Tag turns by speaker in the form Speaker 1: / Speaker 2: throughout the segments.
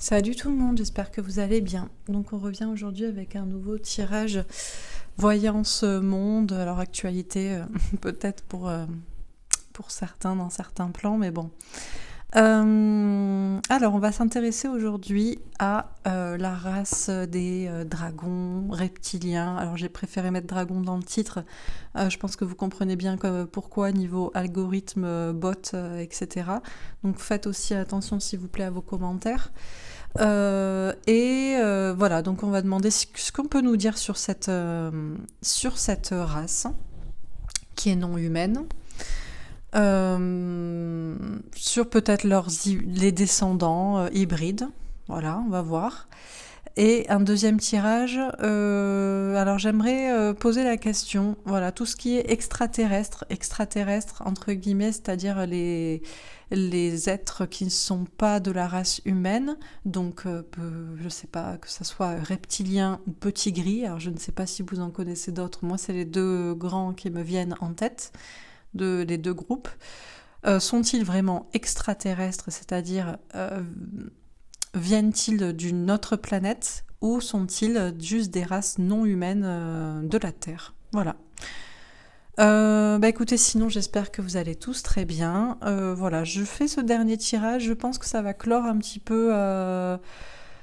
Speaker 1: Salut tout le monde, j'espère que vous allez bien. Donc on revient aujourd'hui avec un nouveau tirage voyance monde, alors actualité peut-être pour certains dans certains plans, mais bon. Alors on va s'intéresser aujourd'hui à la race des dragons reptiliens. Alors j'ai préféré mettre dragon dans le titre, je pense que vous comprenez bien pourquoi niveau algorithme, bot, etc. Donc faites aussi attention s'il vous plaît à vos commentaires. Voilà, donc on va demander ce qu'on peut nous dire sur cette race qui est non humaine, sur peut-être les descendants hybrides. Voilà, on va voir. Et un deuxième tirage, alors j'aimerais poser la question, voilà, tout ce qui est extraterrestre entre guillemets, c'est-à-dire les êtres qui ne sont pas de la race humaine, donc je sais pas, que ça soit reptilien ou petit gris, alors je ne sais pas si vous en connaissez d'autres, moi c'est les deux grands qui me viennent en tête, les deux groupes. Sont-ils vraiment extraterrestres, c'est-à-dire viennent-ils d'une autre planète ou sont-ils juste des races non humaines de la Terre? Voilà. Écoutez, sinon j'espère que vous allez tous très bien. Voilà, je fais ce dernier tirage, je pense que ça va clore un petit peu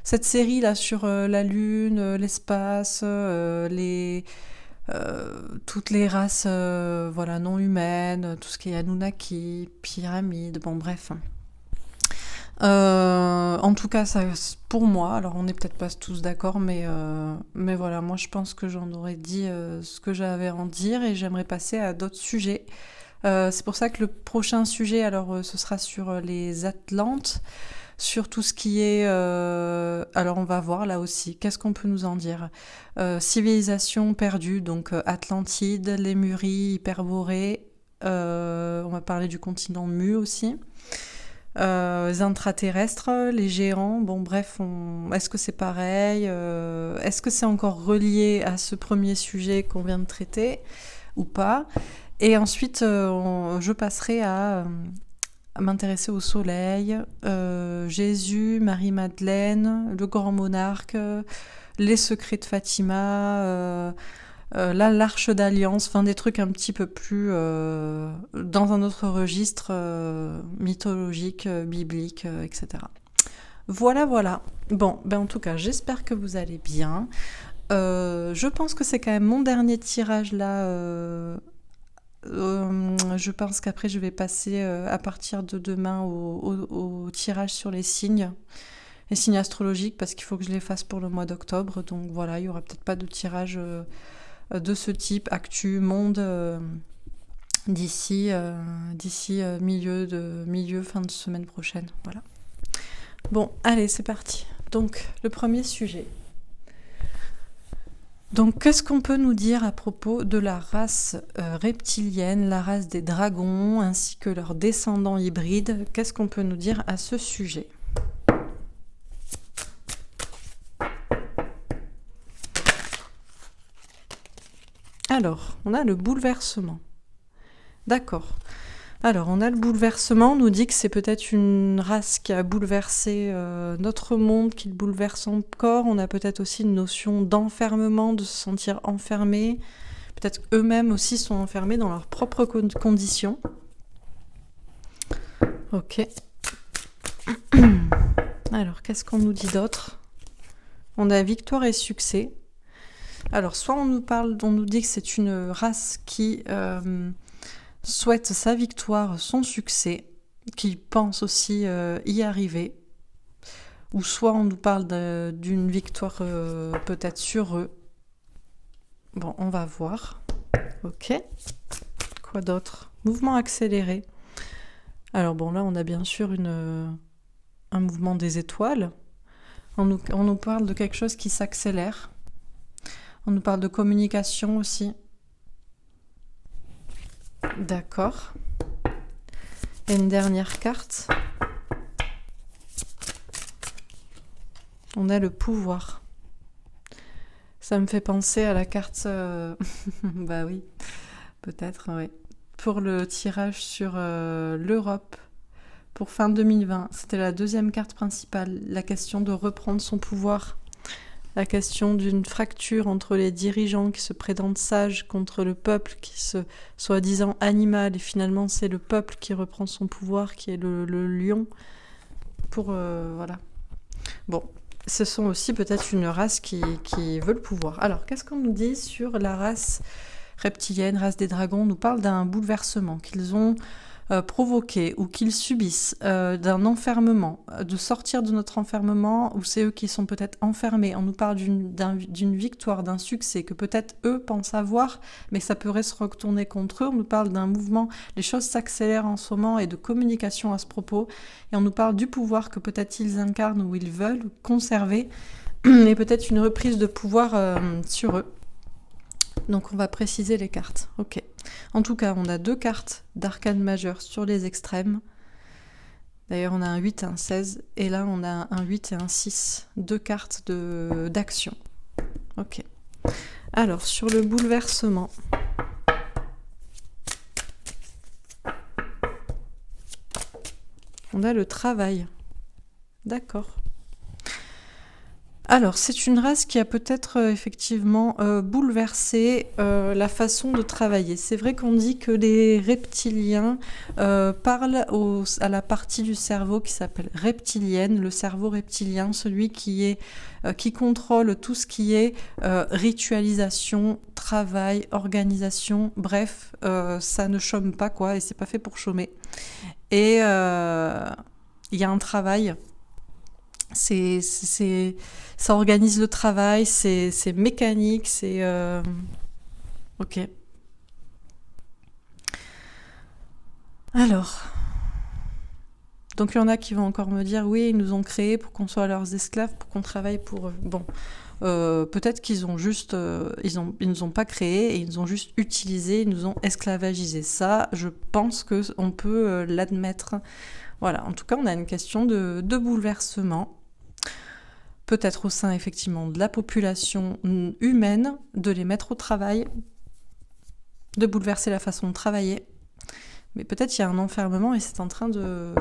Speaker 1: cette série là sur la Lune, l'espace, toutes les races voilà, non humaines, tout ce qui est Anunnaki, pyramides, bon bref. En tout cas, ça, pour moi, alors on n'est peut-être pas tous d'accord, mais voilà, moi je pense que j'en aurais dit ce que j'avais à en dire et j'aimerais passer à d'autres sujets. C'est pour ça que le prochain sujet, alors ce sera sur les Atlantes, sur tout ce qui est... alors on va voir là aussi, qu'est-ce qu'on peut nous en dire? Civilisation perdue, donc Atlantide, Lémurie, Hyperborée, on va parler du continent Mu aussi. Les intraterrestres, les géants, bon bref, est-ce que c'est pareil? Est-ce que c'est encore relié à ce premier sujet qu'on vient de traiter ou pas? Et ensuite, je passerai à m'intéresser au soleil, Jésus, Marie-Madeleine, le grand monarque, les secrets de Fatima, là, l'Arche d'Alliance, enfin des trucs un petit peu plus dans un autre registre mythologique, biblique, etc. Voilà, voilà. Bon, en tout cas, j'espère que vous allez bien. Je pense que c'est quand même mon dernier tirage là. Je pense qu'après, je vais passer à partir de demain au tirage sur les signes astrologiques, parce qu'il faut que je les fasse pour le mois d'octobre. Donc voilà, il n'y aura peut-être pas de tirage de ce type, actu, monde, d'ici milieu, fin de semaine prochaine. Voilà. Bon, allez, c'est parti. Donc, le premier sujet. Donc, qu'est-ce qu'on peut nous dire à propos de la race reptilienne, la race des dragons, ainsi que leurs descendants hybrides? Qu'est-ce qu'on peut nous dire à ce sujet? Alors, on a le bouleversement. D'accord. Alors, on a le bouleversement, on nous dit que c'est peut-être une race qui a bouleversé notre monde, qui le bouleverse encore. On a peut-être aussi une notion d'enfermement, de se sentir enfermé. Peut-être eux-mêmes aussi sont enfermés dans leurs propres conditions. Ok. Alors, qu'est-ce qu'on nous dit d'autre? On a victoire et succès. Alors, soit on nous dit que c'est une race qui souhaite sa victoire, son succès, qui pense aussi y arriver, ou soit on nous parle d'une victoire peut-être sur eux. Bon, on va voir. Ok. Quoi d'autre? Mouvement accéléré. Alors bon, là on a bien sûr un mouvement des étoiles. On nous parle de quelque chose qui s'accélère. On nous parle de communication aussi. D'accord. Et une dernière carte. On a le pouvoir. Ça me fait penser à la carte... bah oui, peut-être, oui. Pour le tirage sur l'Europe, pour fin 2020. C'était la deuxième carte principale, la question de reprendre son pouvoir, la question d'une fracture entre les dirigeants qui se prétendent sages contre le peuple qui se soi-disant animal, et finalement c'est le peuple qui reprend son pouvoir, qui est le lion, pour voilà. Bon, ce sont aussi peut-être une race qui veut le pouvoir. Alors, qu'est-ce qu'on nous dit sur la race reptilienne, race des dragons? On nous parle d'un bouleversement qu'ils ont provoqué ou qu'ils subissent, d'un enfermement, de sortir de notre enfermement, ou c'est eux qui sont peut-être enfermés. On nous parle d'une victoire, d'un succès que peut-être eux pensent avoir, mais ça pourrait se retourner contre eux. On nous parle d'un mouvement, les choses s'accélèrent en ce moment, et de communication à ce propos, et on nous parle du pouvoir que peut-être ils incarnent ou ils veulent conserver, et peut-être une reprise de pouvoir sur eux. Donc on va préciser les cartes. Ok. En tout cas, on a 2 cartes d'arcane majeur sur les extrêmes. D'ailleurs, on a un 8 et un 16. Et là, on a un 8 et un 6. 2 cartes d'action. Ok. Alors, sur le bouleversement. On a le travail. D'accord. Alors, c'est une race qui a peut-être effectivement bouleversé la façon de travailler. C'est vrai qu'on dit que les reptiliens parlent à la partie du cerveau qui s'appelle reptilienne, le cerveau reptilien, celui qui contrôle tout ce qui est ritualisation, travail, organisation, bref, ça ne chôme pas, quoi, et c'est pas fait pour chômer. Et il y a un travail. Ça organise le travail, c'est mécanique, c'est... Ok. Alors, donc il y en a qui vont encore me dire, oui, ils nous ont créés pour qu'on soit leurs esclaves, pour qu'on travaille pour eux. Bon, peut-être qu'ils ont juste... ils nous ont pas créés, et ils nous ont juste utilisés, ils nous ont esclavagisés. Ça, je pense qu'on peut l'admettre. Voilà, en tout cas, on a une question de bouleversement. Peut-être au sein effectivement de la population humaine, de les mettre au travail, de bouleverser la façon de travailler. Mais peut-être il y a un enfermement et c'est en train de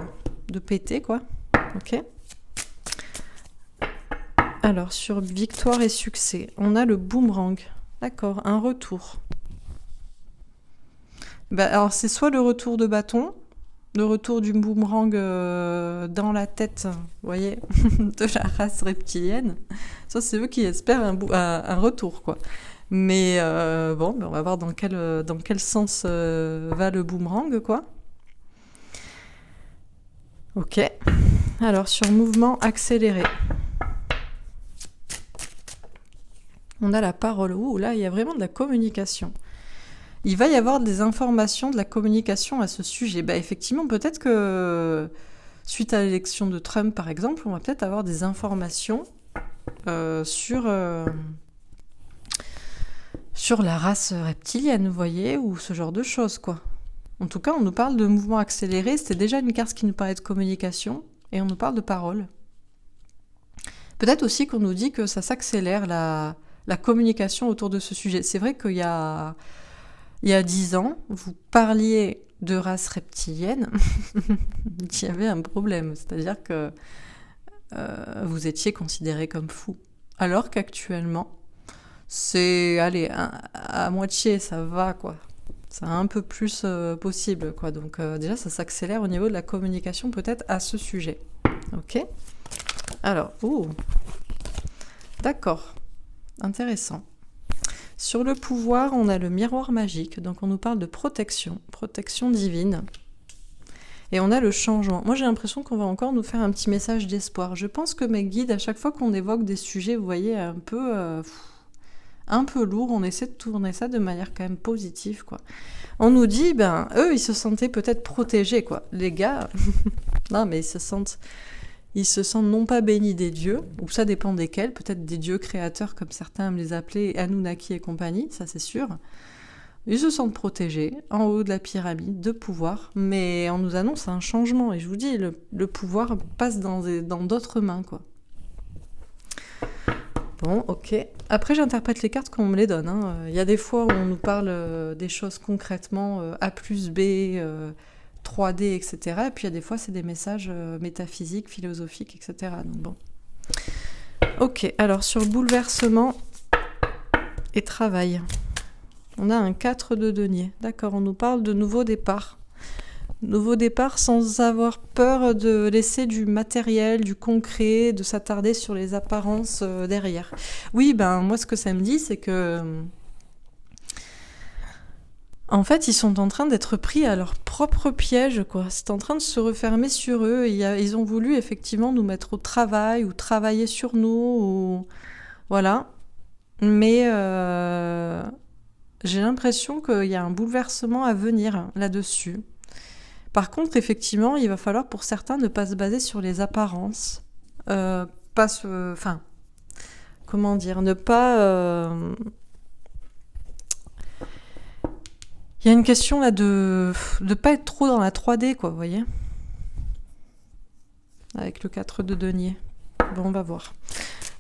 Speaker 1: péter, quoi. Ok. Alors, sur victoire et succès, on a le boomerang. D'accord, un retour. Alors, c'est soit le retour de bâton, le retour du boomerang dans la tête, vous voyez, de la race reptilienne. Ça, c'est eux qui espèrent un retour, quoi. Mais bon, on va voir dans quel sens va le boomerang, quoi. Ok. Alors, sur mouvement accéléré. On a la parole. Ouh, là, il y a vraiment de la communication. Il va y avoir des informations, de la communication à ce sujet. Effectivement, peut-être que suite à l'élection de Trump, par exemple, on va peut-être avoir des informations sur la race reptilienne, vous voyez, ou ce genre de choses, quoi. En tout cas, on nous parle de mouvement accéléré. C'était déjà une carte qui nous parlait de communication, et on nous parle de parole. Peut-être aussi qu'on nous dit que ça s'accélère, la communication autour de ce sujet. C'est vrai qu'il y a 10 ans, vous parliez de race reptilienne, il y avait un problème. C'est-à-dire que vous étiez considéré comme fou. Alors qu'actuellement, c'est, allez, à moitié, ça va, quoi. C'est un peu plus possible, quoi. Donc déjà, ça s'accélère au niveau de la communication, peut-être, à ce sujet. Ok ? Alors, d'accord. Intéressant. Sur le pouvoir, on a le miroir magique, donc on nous parle de protection divine. Et on a le changement. Moi, j'ai l'impression qu'on va encore nous faire un petit message d'espoir. Je pense que mes guides, à chaque fois qu'on évoque des sujets, vous voyez, un peu lourd, on essaie de tourner ça de manière quand même positive, quoi. On nous dit, eux, ils se sentaient peut-être protégés, quoi. Les gars, non, mais ils se sentent non pas bénis des dieux, ou ça dépend desquels, peut-être des dieux créateurs, comme certains aiment les appeler, Anunnaki et compagnie, ça c'est sûr. Ils se sentent protégés, en haut de la pyramide, de pouvoir, mais on nous annonce un changement, et je vous dis, le pouvoir passe dans d'autres mains, quoi. Bon, ok. Après, j'interprète les cartes comme on me les donne, hein. Il y a des fois où on nous parle des choses concrètement, A plus B, 3D, etc. Et puis il y a des fois, c'est des messages métaphysiques, philosophiques, etc. Donc bon. Ok, alors sur bouleversement et travail, on a un 4 de denier. D'accord, on nous parle de nouveau départ. Nouveau départ sans avoir peur de laisser du matériel, du concret, de s'attarder sur les apparences derrière. Oui, ben moi ce que ça me dit, c'est que en fait, ils sont en train d'être pris à leur propre piège, quoi. C'est en train de se refermer sur eux. Ils ont voulu effectivement nous mettre au travail ou travailler sur nous, ou voilà. Mais j'ai l'impression qu'il y a un bouleversement à venir là-dessus. Par contre, effectivement, il va falloir pour certains ne pas se baser sur les apparences. Enfin, comment dire, ne pas... Il y a une question là de ne pas être trop dans la 3D, quoi, vous voyez ? Avec le 4 de denier. Bon, on va voir.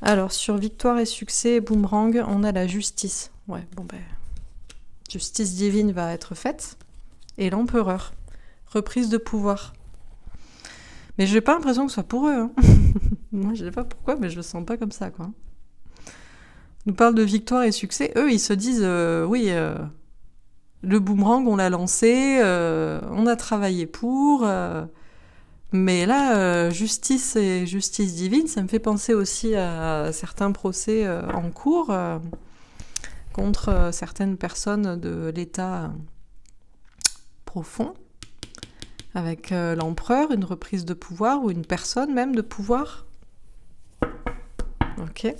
Speaker 1: Alors, sur victoire et succès et boomerang, on a la justice. Ouais, bon ben... Justice divine va être faite. Et l'empereur. Reprise de pouvoir. Mais je n'ai pas l'impression que ce soit pour eux. Hein. Moi, je ne sais pas pourquoi, mais je le sens pas comme ça, quoi. On nous parle de victoire et succès. Eux, ils se disent, oui, le boomerang, on l'a lancé, on a travaillé pour... mais là, justice et justice divine, ça me fait penser aussi à certains procès en cours contre certaines personnes de l'État profond, avec l'empereur, une reprise de pouvoir, ou une personne même de pouvoir. Ok.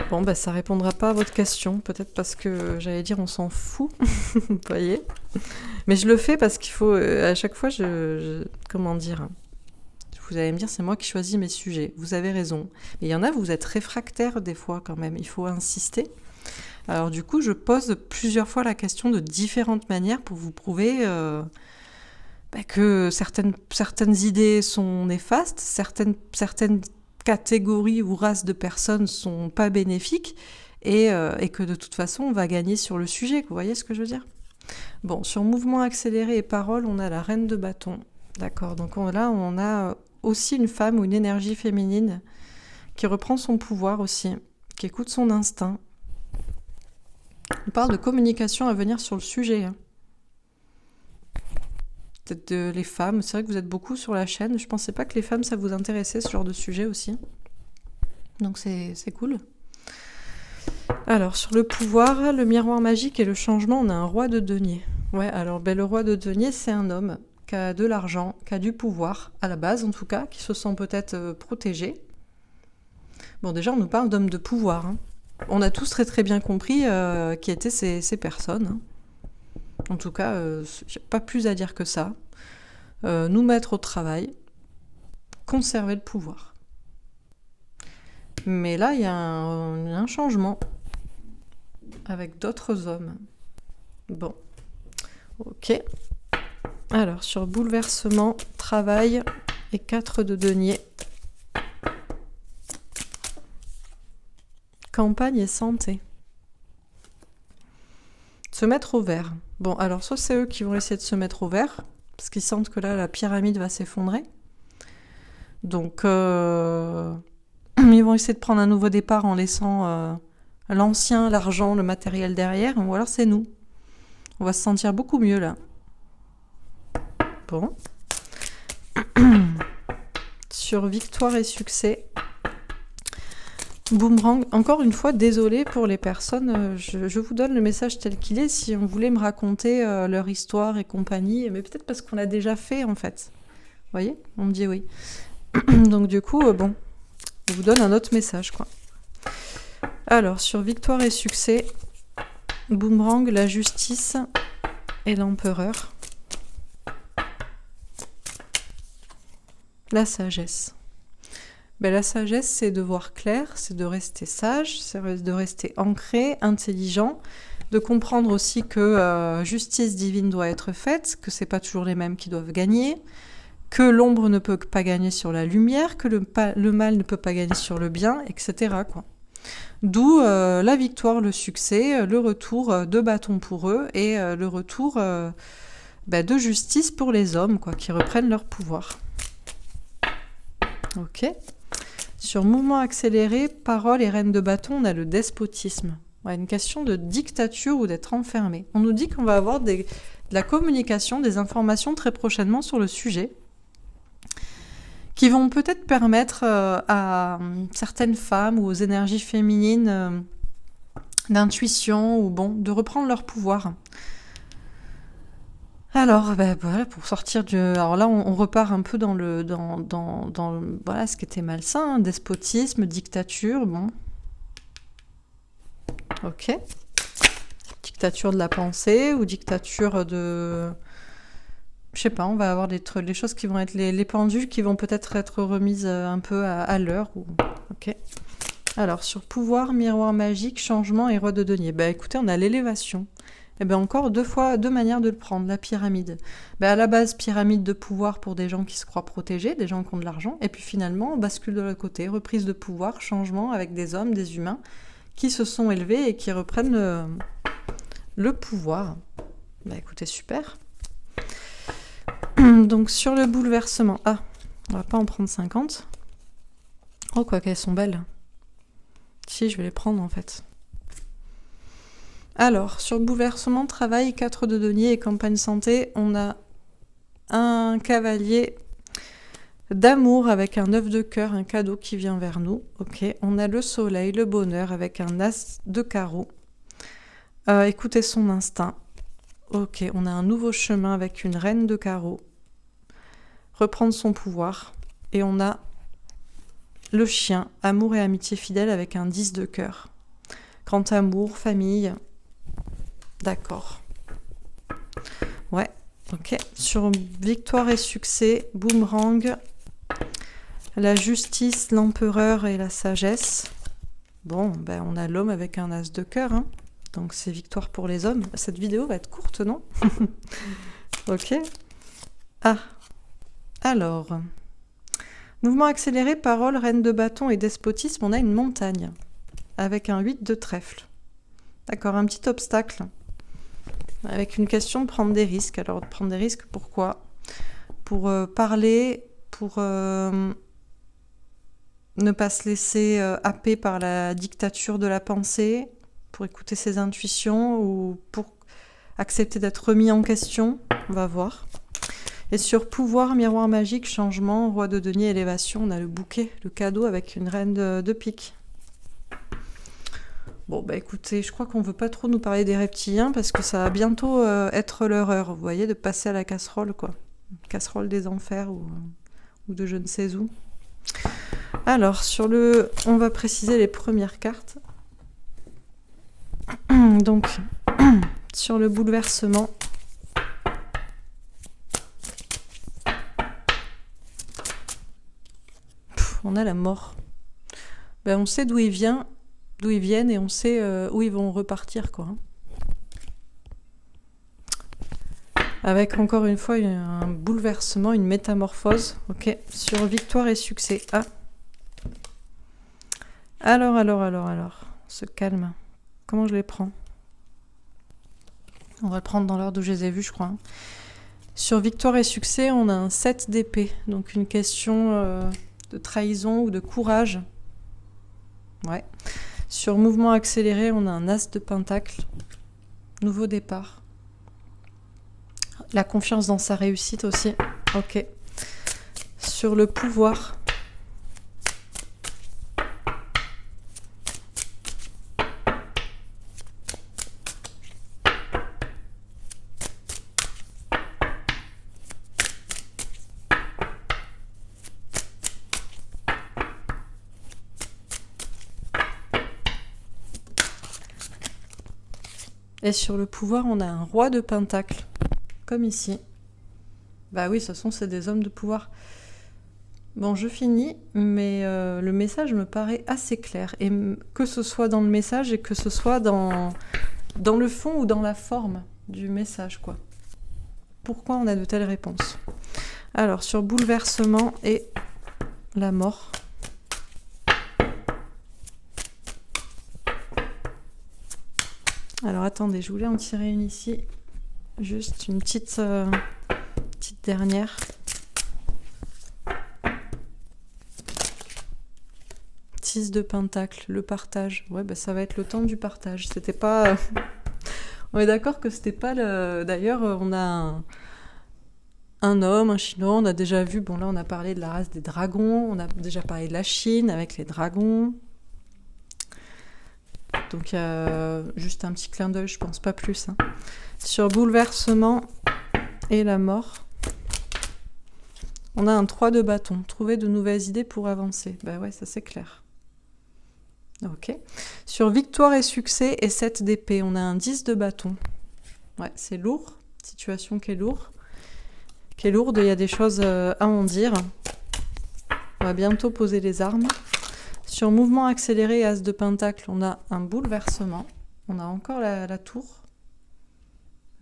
Speaker 1: Bon, bah ça répondra pas à votre question, peut-être parce que j'allais dire on s'en fout, vous voyez. Mais je le fais parce qu'il faut, à chaque fois, comment dire, vous allez me dire, c'est moi qui choisis mes sujets, vous avez raison. Mais il y en a, vous êtes réfractaires des fois quand même, il faut insister. Alors du coup, je pose plusieurs fois la question de différentes manières pour vous prouver que certaines idées sont néfastes, certaines catégories ou races de personnes sont pas bénéfiques et que de toute façon, on va gagner sur le sujet. Vous voyez ce que je veux dire ? Bon, sur mouvement accéléré et parole, on a la reine de bâton. D'accord, donc là, on a aussi une femme ou une énergie féminine qui reprend son pouvoir aussi, qui écoute son instinct. On parle de communication à venir sur le sujet. Hein. Peut-être les femmes, c'est vrai que vous êtes beaucoup sur la chaîne. Je pensais pas que les femmes, ça vous intéressait, ce genre de sujet aussi. Donc c'est cool. Alors, sur le pouvoir, le miroir magique et le changement, on a un roi de denier. Ouais, alors le roi de denier, c'est un homme qui a de l'argent, qui a du pouvoir, à la base en tout cas, qui se sent peut-être protégé. Bon, déjà, on nous parle d'hommes de pouvoir. Hein. On a tous très très bien compris qui étaient ces personnes. Hein. En tout cas, pas plus à dire que ça. Nous mettre au travail, conserver le pouvoir. Mais là, il y a un changement avec d'autres hommes. Bon, ok. Alors, sur bouleversement, travail et 4 de denier. Campagne et santé. Se mettre au vert. Bon, alors soit c'est eux qui vont essayer de se mettre au vert, parce qu'ils sentent que là, la pyramide va s'effondrer. Donc, ils vont essayer de prendre un nouveau départ en laissant l'ancien, l'argent, le matériel derrière, ou alors c'est nous. On va se sentir beaucoup mieux, là. Bon. Sur victoire et succès. Boomerang, encore une fois, désolée pour les personnes, je vous donne le message tel qu'il est, si on voulait me raconter leur histoire et compagnie, mais peut-être parce qu'on l'a déjà fait, en fait. Vous voyez ? On me dit oui. Donc du coup, bon, je vous donne un autre message, quoi. Alors, sur victoire et succès, Boomerang, la justice et l'empereur. La sagesse. Ben, la sagesse, c'est de voir clair, c'est de rester sage, c'est de rester ancré, intelligent, de comprendre aussi que justice divine doit être faite, que c'est pas toujours les mêmes qui doivent gagner, que l'ombre ne peut pas gagner sur la lumière, que le mal ne peut pas gagner sur le bien, etc. quoi. D'où la victoire, le succès, le retour de bâton pour eux et le retour de justice pour les hommes, quoi, qui reprennent leur pouvoir. Ok. Sur mouvement accéléré, parole et reine de bâton, on a le despotisme. Ouais, une question de dictature ou d'être enfermé. On nous dit qu'on va avoir de la communication, des informations très prochainement sur le sujet, qui vont peut-être permettre à certaines femmes ou aux énergies féminines d'intuition ou de reprendre leur pouvoir. Alors, voilà, pour sortir du... Alors là, on repart un peu dans voilà, ce qui était malsain, despotisme, dictature, Ok. Dictature de la pensée ou dictature de... Je sais pas, on va avoir les choses qui vont être... Les pendules qui vont peut-être être remises un peu à l'heure. Ok. Alors, sur pouvoir, miroir magique, changement et roi de denier. Écoutez, on a l'élévation. Encore deux manières de le prendre. La pyramide. À la base, pyramide de pouvoir pour des gens qui se croient protégés, des gens qui ont de l'argent. Et puis finalement, on bascule de l'autre côté. Reprise de pouvoir, changement avec des hommes, des humains qui se sont élevés et qui reprennent le pouvoir. Écoutez, super. Donc, sur le bouleversement. Ah, on va pas en prendre 50. Oh, quoi qu'elles sont belles. Si, je vais les prendre en fait. Alors, sur bouleversement, travail, 4 de denier et campagne santé, on a un cavalier d'amour avec un 9 de cœur, un cadeau qui vient vers nous. Ok, on a le soleil, le bonheur avec un as de carreau. Écoutez son instinct. Ok, on a un nouveau chemin avec une reine de carreau. Reprendre son pouvoir. Et on a le chien, amour et amitié fidèle avec un 10 de cœur. Grand amour, famille. D'accord. Ouais, ok. Sur victoire et succès, boomerang, la justice, l'empereur et la sagesse. On a l'homme avec un as de cœur, hein. Donc c'est victoire pour les hommes. Cette vidéo va être courte, non? Ok. Ah, alors... Mouvement accéléré, parole, reine de bâton et despotisme, on a une montagne avec un 8 de trèfle. D'accord, un petit obstacle avec une question de prendre des risques. Alors, de prendre des risques, pourquoi? Pour parler, pour ne pas se laisser happer par la dictature de la pensée, pour écouter ses intuitions ou pour accepter d'être remis en question. On va voir. Et sur pouvoir, miroir magique, changement, roi de denier, élévation, on a le bouquet, le cadeau avec une reine de pique. Écoutez, je crois qu'on ne veut pas trop nous parler des reptiliens parce que ça va bientôt être leur heure, vous voyez, de passer à la casserole, quoi. Casserole des enfers ou de je ne sais où. Alors, on va préciser les premières cartes. Donc, sur le bouleversement... On a la mort. On sait d'où ils viennent et on sait où ils vont repartir, quoi. Avec encore une fois un bouleversement, une métamorphose. Ok, sur victoire et succès. Ah. Alors. On se calme. Comment je les prends? On va le prendre dans l'ordre où je les ai vus, je crois. Sur victoire et succès, on a un 7 d'épée. Donc une question... de trahison ou de courage. Ouais. Sur mouvement accéléré, on a un as de pentacle. Nouveau départ. La confiance dans sa réussite aussi. Ok. Sur le pouvoir. Et sur le pouvoir, on a un roi de pentacle, comme ici. Oui, de toute façon, c'est des hommes de pouvoir. Je finis, mais le message me paraît assez clair. Et que ce soit dans le message et que ce soit dans le fond ou dans la forme du message, quoi. Pourquoi on a de telles réponses? Alors, sur bouleversement et la mort... Alors attendez, je voulais en tirer une ici. Juste une petite dernière. 6 de pentacle, le partage. Ouais, bah ça va être le temps du partage. C'était pas... On est d'accord que c'était pas le... D'ailleurs, on a un homme, un chinois, on a déjà vu... Bon, là, on a parlé de la race des dragons. On a déjà parlé de la Chine avec les dragons. Donc, juste un petit clin d'œil, je pense pas plus. Hein. Sur bouleversement et la mort, on a un 3 de bâton. Trouver de nouvelles idées pour avancer. Bah ouais, ça c'est clair. Ok. Sur victoire et succès et 7 d'épée, on a un 10 de bâton. Ouais, c'est lourd. Situation qui est lourde. Il y a des choses à en dire. On va bientôt poser les armes. Sur mouvement accéléré et as de pentacle, on a un bouleversement. On a encore la tour.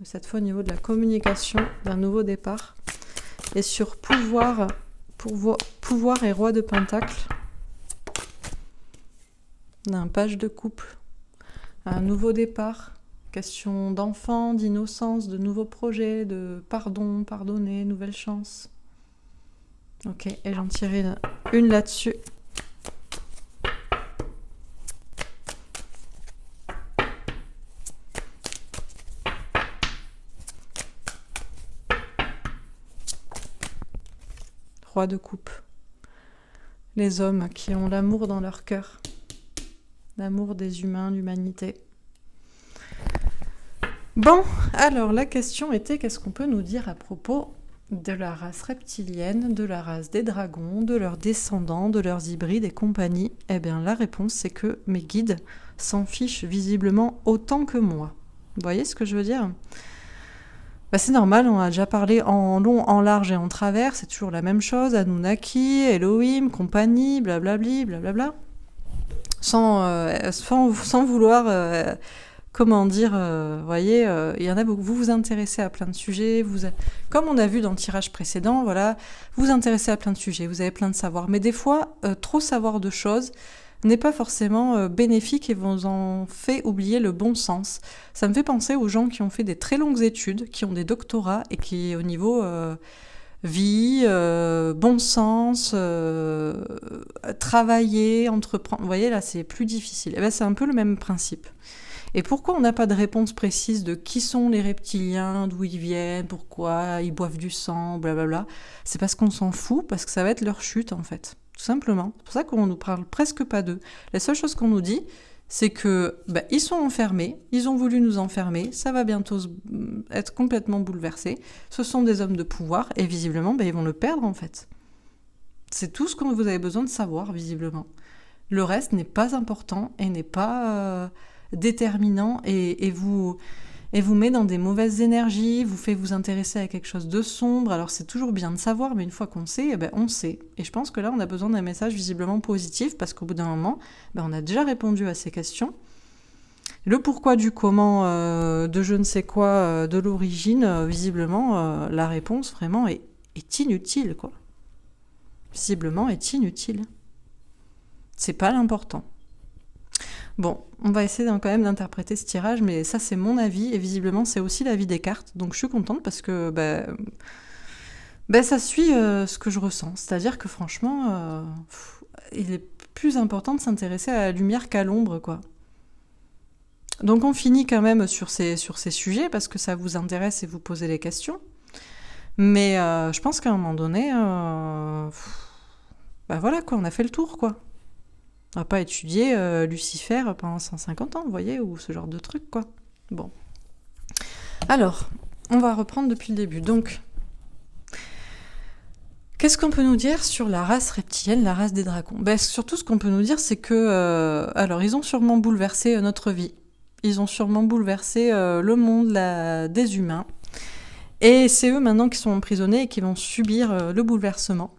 Speaker 1: Cette fois au niveau de la communication, d'un nouveau départ. Et sur pouvoir et roi de pentacle, on a un page de couple. Un nouveau départ. Question d'enfant, d'innocence, de nouveaux projets, de pardon, pardonner, nouvelle chance. Ok, et j'en tire une là-dessus. Roi de coupe. Les hommes qui ont l'amour dans leur cœur. L'amour des humains, l'humanité. Bon, alors la question était qu'est-ce qu'on peut nous dire à propos de la race reptilienne, de la race des dragons, de leurs descendants, de leurs hybrides et compagnie? Eh bien la réponse c'est que mes guides s'en fichent visiblement autant que moi. Vous voyez ce que je veux dire ? Bah c'est normal, on a déjà parlé en long, en large et en travers, c'est toujours la même chose, Anunnaki, Elohim, compagnie, blablabli, blablabla. Sans vouloir... comment dire, voyez, il y en a beaucoup. Vous vous intéressez à plein de sujets, comme on a vu dans le tirage précédent, voilà, vous vous intéressez à plein de sujets, vous avez plein de savoirs. Mais des fois, trop savoir de choses n'est pas forcément bénéfique et vous en fait oublier le bon sens. Ça me fait penser aux gens qui ont fait des très longues études, qui ont des doctorats et qui, au niveau vie, bon sens, travailler, entreprendre, vous voyez, là, c'est plus difficile. Et ben, c'est un peu le même principe. Et pourquoi on n'a pas de réponse précise de qui sont les reptiliens, d'où ils viennent, pourquoi ils boivent du sang, blablabla? C'est parce qu'on s'en fout, parce que ça va être leur chute en fait, tout simplement. C'est pour ça qu'on nous parle presque pas d'eux. La seule chose qu'on nous dit, c'est que ils sont enfermés, ils ont voulu nous enfermer, ça va bientôt être complètement bouleversé. Ce sont des hommes de pouvoir et visiblement, ils vont le perdre en fait. C'est tout ce que vous avez besoin de savoir visiblement. Le reste n'est pas important et n'est pas déterminant et vous met dans des mauvaises énergies, vous fait vous intéresser à quelque chose de sombre. Alors c'est toujours bien de savoir, mais une fois qu'on sait, on sait. Et je pense que là, on a besoin d'un message visiblement positif, parce qu'au bout d'un moment, on a déjà répondu à ces questions. Le pourquoi du comment de je ne sais quoi, de l'origine, visiblement, la réponse vraiment est inutile, quoi. Visiblement est inutile. C'est pas l'important. Bon, on va essayer quand même d'interpréter ce tirage, mais ça c'est mon avis, et visiblement c'est aussi l'avis des cartes, donc je suis contente parce que ça suit ce que je ressens, c'est-à-dire que franchement, il est plus important de s'intéresser à la lumière qu'à l'ombre, quoi. Donc on finit quand même sur ces sujets, parce que ça vous intéresse et vous posez les questions, mais je pense qu'à un moment donné, voilà quoi, on a fait le tour, quoi. On va pas étudier Lucifer pendant 150 ans, vous voyez, ou ce genre de truc, quoi. Bon. Alors, on va reprendre depuis le début. Donc, qu'est-ce qu'on peut nous dire sur la race reptilienne, la race des dragons ? Surtout, ce qu'on peut nous dire, c'est que... alors, ils ont sûrement bouleversé notre vie. Ils ont sûrement bouleversé le monde des humains. Et c'est eux, maintenant, qui sont emprisonnés et qui vont subir le bouleversement.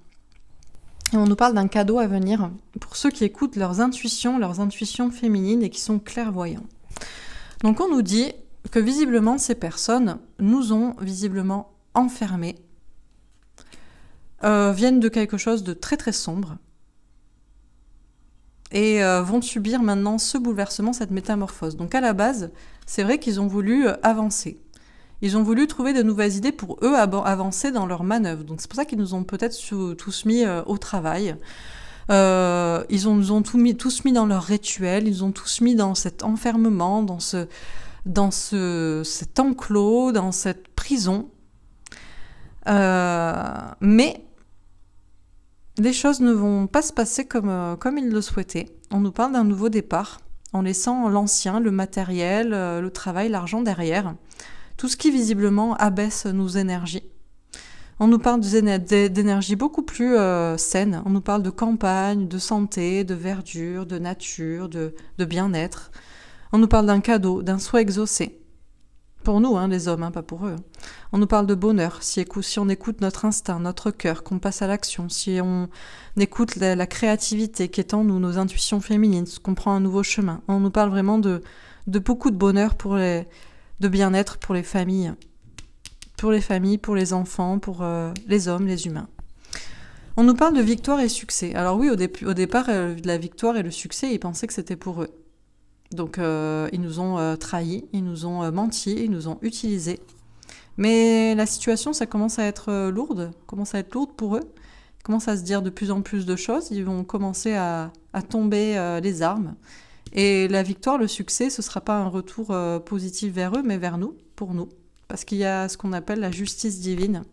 Speaker 1: Et on nous parle d'un cadeau à venir pour ceux qui écoutent leurs intuitions féminines et qui sont clairvoyants. Donc on nous dit que visiblement ces personnes nous ont visiblement enfermés, viennent de quelque chose de très très sombre et vont subir maintenant ce bouleversement, cette métamorphose. Donc à la base, c'est vrai qu'ils ont voulu avancer. Ils ont voulu trouver de nouvelles idées pour eux avancer dans leur manœuvre. Donc c'est pour ça qu'ils nous ont peut-être tous mis au travail. Ils nous ont tous mis dans leur rituel, ils ont tous mis dans cet enfermement, dans cet enclos, dans cette prison. Mais les choses ne vont pas se passer comme ils le souhaitaient. On nous parle d'un nouveau départ, en laissant l'ancien, le matériel, le travail, l'argent derrière. Tout ce qui visiblement abaisse nos énergies. On nous parle d'énergie beaucoup plus saine. On nous parle de campagne, de santé, de verdure, de nature, de bien-être. On nous parle d'un cadeau, d'un souhait exaucé. Pour nous, les hommes, pas pour eux. On nous parle de bonheur, si on écoute notre instinct, notre cœur, qu'on passe à l'action, si on écoute la créativité qui est en nous, nos intuitions féminines, qu'on prend un nouveau chemin. On nous parle vraiment de beaucoup de bonheur, de bien-être pour les familles, pour les enfants, pour les hommes, les humains. On nous parle de victoire et succès. Alors oui, au départ, la victoire et le succès, ils pensaient que c'était pour eux. Donc ils nous ont trahis, ils nous ont menti, ils nous ont utilisés. Mais la situation, ça commence à être lourde pour eux. Ils commencent à se dire de plus en plus de choses. Ils vont commencer à tomber les armes. Et la victoire, le succès, ce ne sera pas un retour positif vers eux, mais vers nous, pour nous. Parce qu'il y a ce qu'on appelle la justice divine.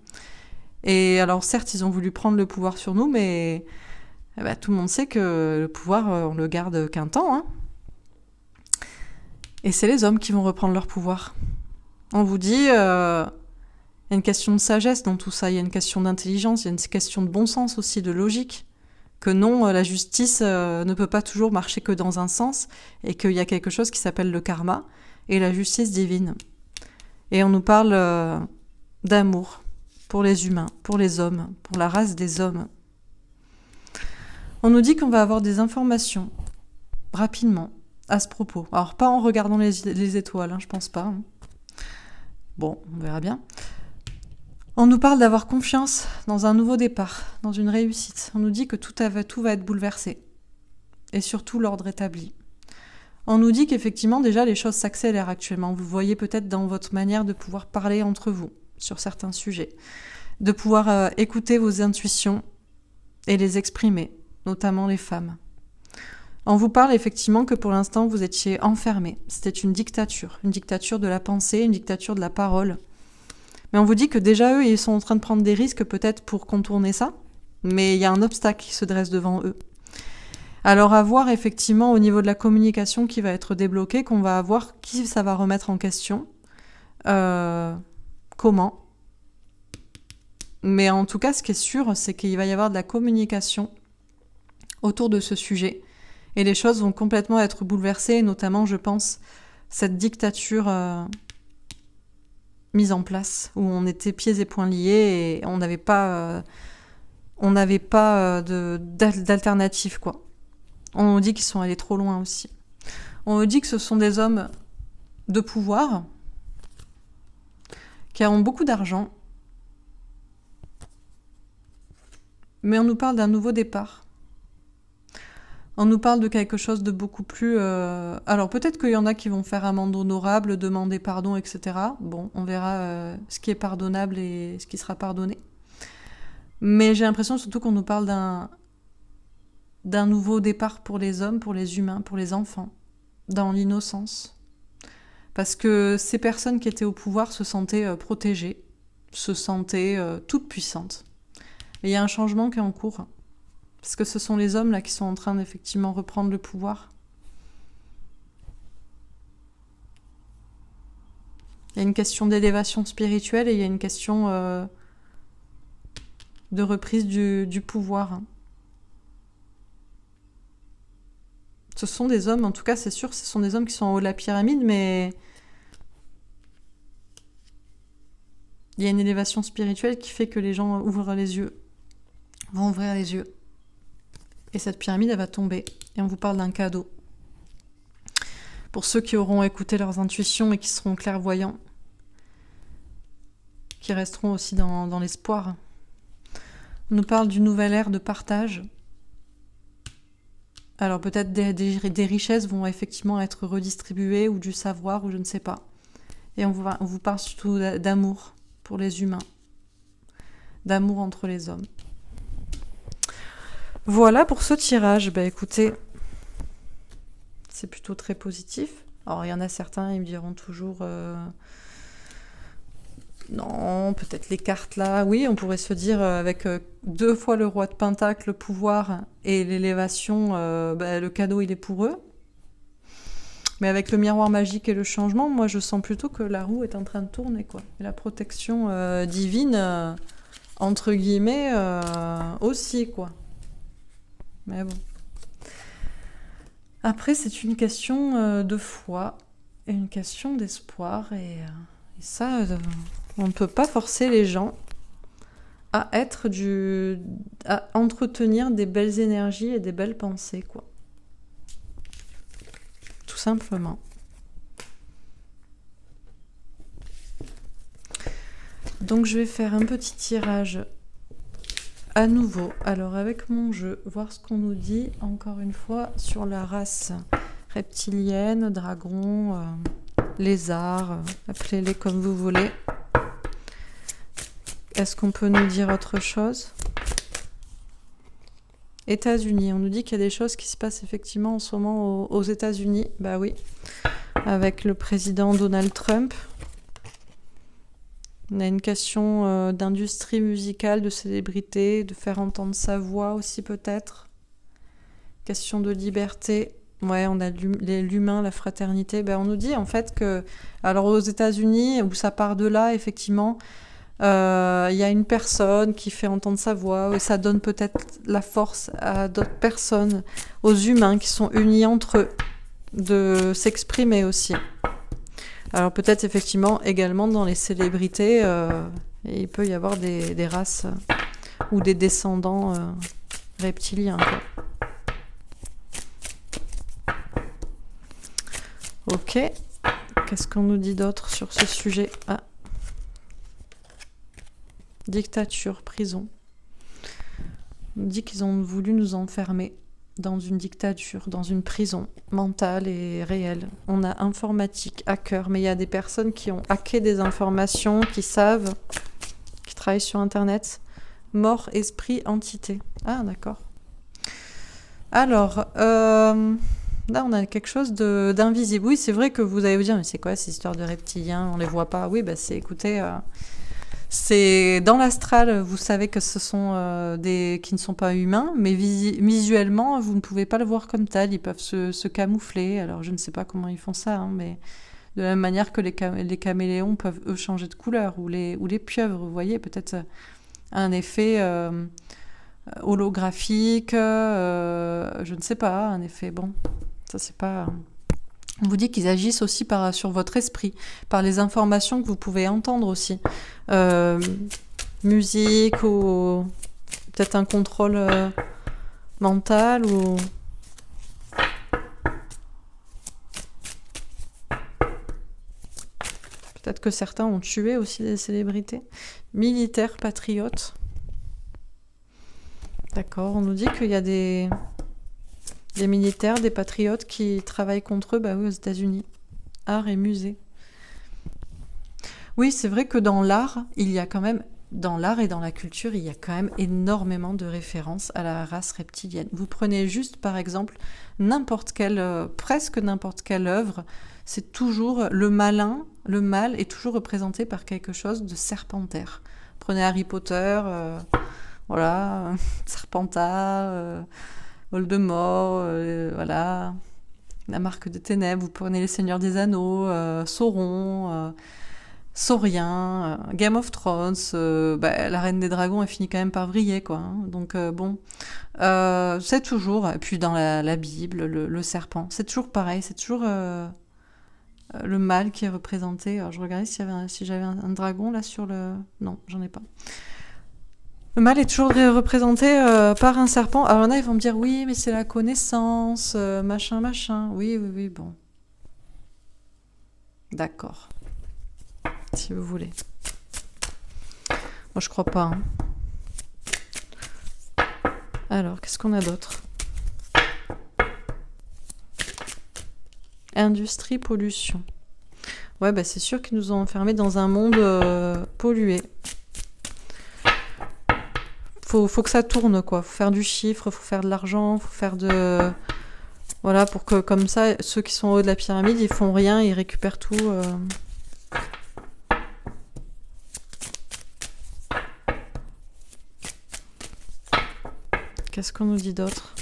Speaker 1: Et alors certes, ils ont voulu prendre le pouvoir sur nous, mais tout le monde sait que le pouvoir, on le garde qu'un temps. Et c'est les hommes qui vont reprendre leur pouvoir. On vous dit, il y a une question de sagesse dans tout ça, il y a une question d'intelligence, il y a une question de bon sens aussi, de logique. Que non, la justice ne peut pas toujours marcher que dans un sens, et qu'il y a quelque chose qui s'appelle le karma, et la justice divine. Et on nous parle d'amour pour les humains, pour les hommes, pour la race des hommes. On nous dit qu'on va avoir des informations, rapidement, à ce propos. Alors, pas en regardant les étoiles, je pense pas. Bon, on verra bien. On nous parle d'avoir confiance dans un nouveau départ, dans une réussite. On nous dit que tout va être bouleversé. Et surtout, l'ordre établi. On nous dit qu'effectivement, déjà, les choses s'accélèrent actuellement. Vous voyez peut-être dans votre manière de pouvoir parler entre vous sur certains sujets. De pouvoir écouter vos intuitions et les exprimer, notamment les femmes. On vous parle effectivement que pour l'instant, vous étiez enfermés. C'était une dictature de la pensée, une dictature de la parole. Mais on vous dit que déjà, eux, ils sont en train de prendre des risques peut-être pour contourner ça, mais il y a un obstacle qui se dresse devant eux. Alors à voir effectivement au niveau de la communication qui va être débloquée, qu'on va avoir qui ça va remettre en question, comment. Mais en tout cas, ce qui est sûr, c'est qu'il va y avoir de la communication autour de ce sujet. Et les choses vont complètement être bouleversées, notamment, je pense, cette dictature mise en place, où on était pieds et poings liés et on n'avait pas, d'alternative, quoi. On nous dit qu'ils sont allés trop loin aussi. On nous dit que ce sont des hommes de pouvoir, qui ont beaucoup d'argent, mais on nous parle d'un nouveau départ. On nous parle de quelque chose de beaucoup plus... Alors peut-être qu'il y en a qui vont faire amende honorable, demander pardon, etc. Bon, on verra ce qui est pardonnable et ce qui sera pardonné. Mais j'ai l'impression surtout qu'on nous parle d'un nouveau départ pour les hommes, pour les humains, pour les enfants, dans l'innocence. Parce que ces personnes qui étaient au pouvoir se sentaient protégées, se sentaient toutes puissantes. Et il y a un changement qui est en cours. Parce que ce sont les hommes là qui sont en train d'effectivement reprendre le pouvoir. Il y a une question d'élévation spirituelle et il y a une question de reprise du pouvoir. Ce sont des hommes, en tout cas c'est sûr, ce sont des hommes qui sont en haut de la pyramide, mais il y a une élévation spirituelle qui fait que les gens vont ouvrir les yeux. Et cette pyramide, elle va tomber. Et on vous parle d'un cadeau. Pour ceux qui auront écouté leurs intuitions et qui seront clairvoyants, qui resteront aussi dans l'espoir. On nous parle d'une nouvelle ère de partage. Alors peut-être des richesses vont effectivement être redistribuées, ou du savoir, ou je ne sais pas. Et on vous parle surtout d'amour pour les humains, d'amour entre les hommes. Voilà pour ce tirage. Bah écoutez, c'est plutôt très positif. Alors il y en a certains, ils me diront toujours non, peut-être les cartes là. Oui, on pourrait se dire avec 2 fois le roi de Pentacle, le pouvoir et l'élévation, le cadeau il est pour eux. Mais avec le miroir magique et le changement, moi je sens plutôt que la roue est en train de tourner, quoi. Et la protection divine, entre guillemets, aussi, quoi. Mais bon. Après, c'est une question de foi et une question d'espoir. Et ça, on ne peut pas forcer les gens à à entretenir des belles énergies et des belles pensées, quoi. Tout simplement. Donc je vais faire un petit tirage à nouveau. Alors avec mon jeu, voir ce qu'on nous dit encore une fois sur la race reptilienne, dragon, lézard, appelez-les comme vous voulez. Est-ce qu'on peut nous dire autre chose ? États-Unis, on nous dit qu'il y a des choses qui se passent effectivement en ce moment aux États-Unis. Bah oui, avec le président Donald Trump. On a une question d'industrie musicale, de célébrité, de faire entendre sa voix aussi peut-être. Question de liberté. Ouais, on a l'humain, la fraternité. Ben, on nous dit en fait que, alors aux États-Unis, où ça part de là, effectivement, il y a une personne qui fait entendre sa voix et ça donne peut-être la force à d'autres personnes, aux humains qui sont unis entre eux, de s'exprimer aussi. Alors peut-être effectivement également dans les célébrités, il peut y avoir des races ou des descendants reptiliens, quoi. Ok, qu'est-ce qu'on nous dit d'autre sur ce sujet ? Ah. Dictature, prison. On nous dit qu'ils ont voulu nous enfermer dans une dictature, dans une prison mentale et réelle. On a informatique, hacker, mais il y a des personnes qui ont hacké des informations, qui savent, qui travaillent sur Internet. Mort, esprit, entité. Ah, d'accord. Alors, là, on a quelque chose d'invisible. Oui, c'est vrai que vous allez vous dire, mais c'est quoi ces histoires de reptiliens ? On les voit pas. Oui, bah écoutez... c'est dans l'astral, vous savez que ce sont qui ne sont pas humains, mais visuellement, vous ne pouvez pas le voir comme tel. Ils peuvent se camoufler. Alors, je ne sais pas comment ils font ça, hein, mais de la même manière que les caméléons peuvent, eux, changer de couleur, ou les pieuvres, vous voyez, peut-être un effet holographique, je ne sais pas, un effet, bon, ça c'est pas... On vous dit qu'ils agissent aussi sur votre esprit, par les informations que vous pouvez entendre aussi. Musique ou peut-être un contrôle mental ou... Peut-être que certains ont tué aussi des célébrités. Militaires, patriotes. D'accord, on nous dit qu'il y a des militaires, des patriotes qui travaillent contre eux, bah oui, aux États-Unis. Art et musée. Oui, c'est vrai que dans l'art, dans l'art et dans la culture, il y a quand même énormément de références à la race reptilienne. Vous prenez juste, par exemple, presque n'importe quelle œuvre, c'est toujours le mal est toujours représenté par quelque chose de serpentaire. Prenez Harry Potter, voilà, Serpentard, Voldemort, voilà, la marque des ténèbres. Vous prenez les Seigneurs des Anneaux, Sauron, Saurien, Game of Thrones, la Reine des Dragons, elle finit quand même par vriller, quoi. Hein. Donc bon, c'est toujours, et puis dans la Bible, le serpent, c'est toujours pareil, c'est toujours le mal qui est représenté. Alors je regardais si j'avais un dragon là sur le... Non, j'en ai pas. Le mal est toujours représenté par un serpent. Alors là, ils vont me dire, oui, mais c'est la connaissance, machin. Oui, bon. D'accord. Si vous voulez. Moi, je crois pas. Hein. Alors, qu'est-ce qu'on a d'autre ? Industrie, pollution. Ouais, bah c'est sûr qu'ils nous ont enfermés dans un monde pollué. Faut que ça tourne, quoi. Faut faire du chiffre, faut faire de l'argent, faut faire de... Voilà, pour que comme ça, ceux qui sont en haut de la pyramide, ils font rien, ils récupèrent tout. Qu'est-ce qu'on nous dit d'autre?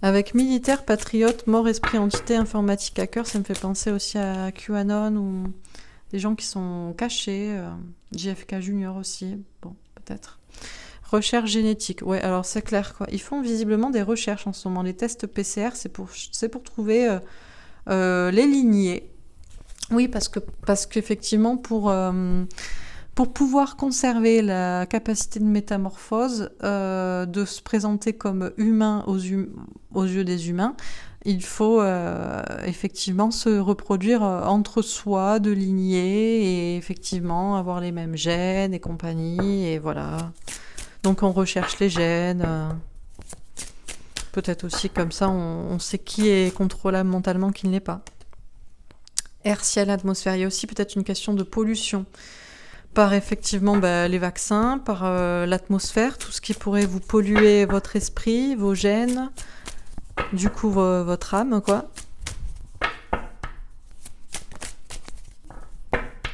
Speaker 1: Avec militaire, patriote, mort, esprit, entité, informatique, hacker, ça me fait penser aussi à QAnon ou des gens qui sont cachés. JFK Junior aussi, bon, peut-être. Recherche génétique, ouais, alors c'est clair, quoi. Ils font visiblement des recherches en ce moment. Les tests PCR, c'est pour trouver les lignées. Oui, parce qu'effectivement, pour pouvoir conserver la capacité de métamorphose, de se présenter comme humain aux yeux des humains, il faut effectivement se reproduire entre soi, de lignée, et effectivement avoir les mêmes gènes et compagnie, et voilà. Donc on recherche les gènes. Peut-être aussi comme ça, on sait qui est contrôlable mentalement, qui ne l'est pas. Air, ciel, atmosphère. Il y a aussi peut-être une question de pollution. Par effectivement les vaccins, par l'atmosphère, tout ce qui pourrait vous polluer votre esprit, vos gènes, du coup votre âme, quoi.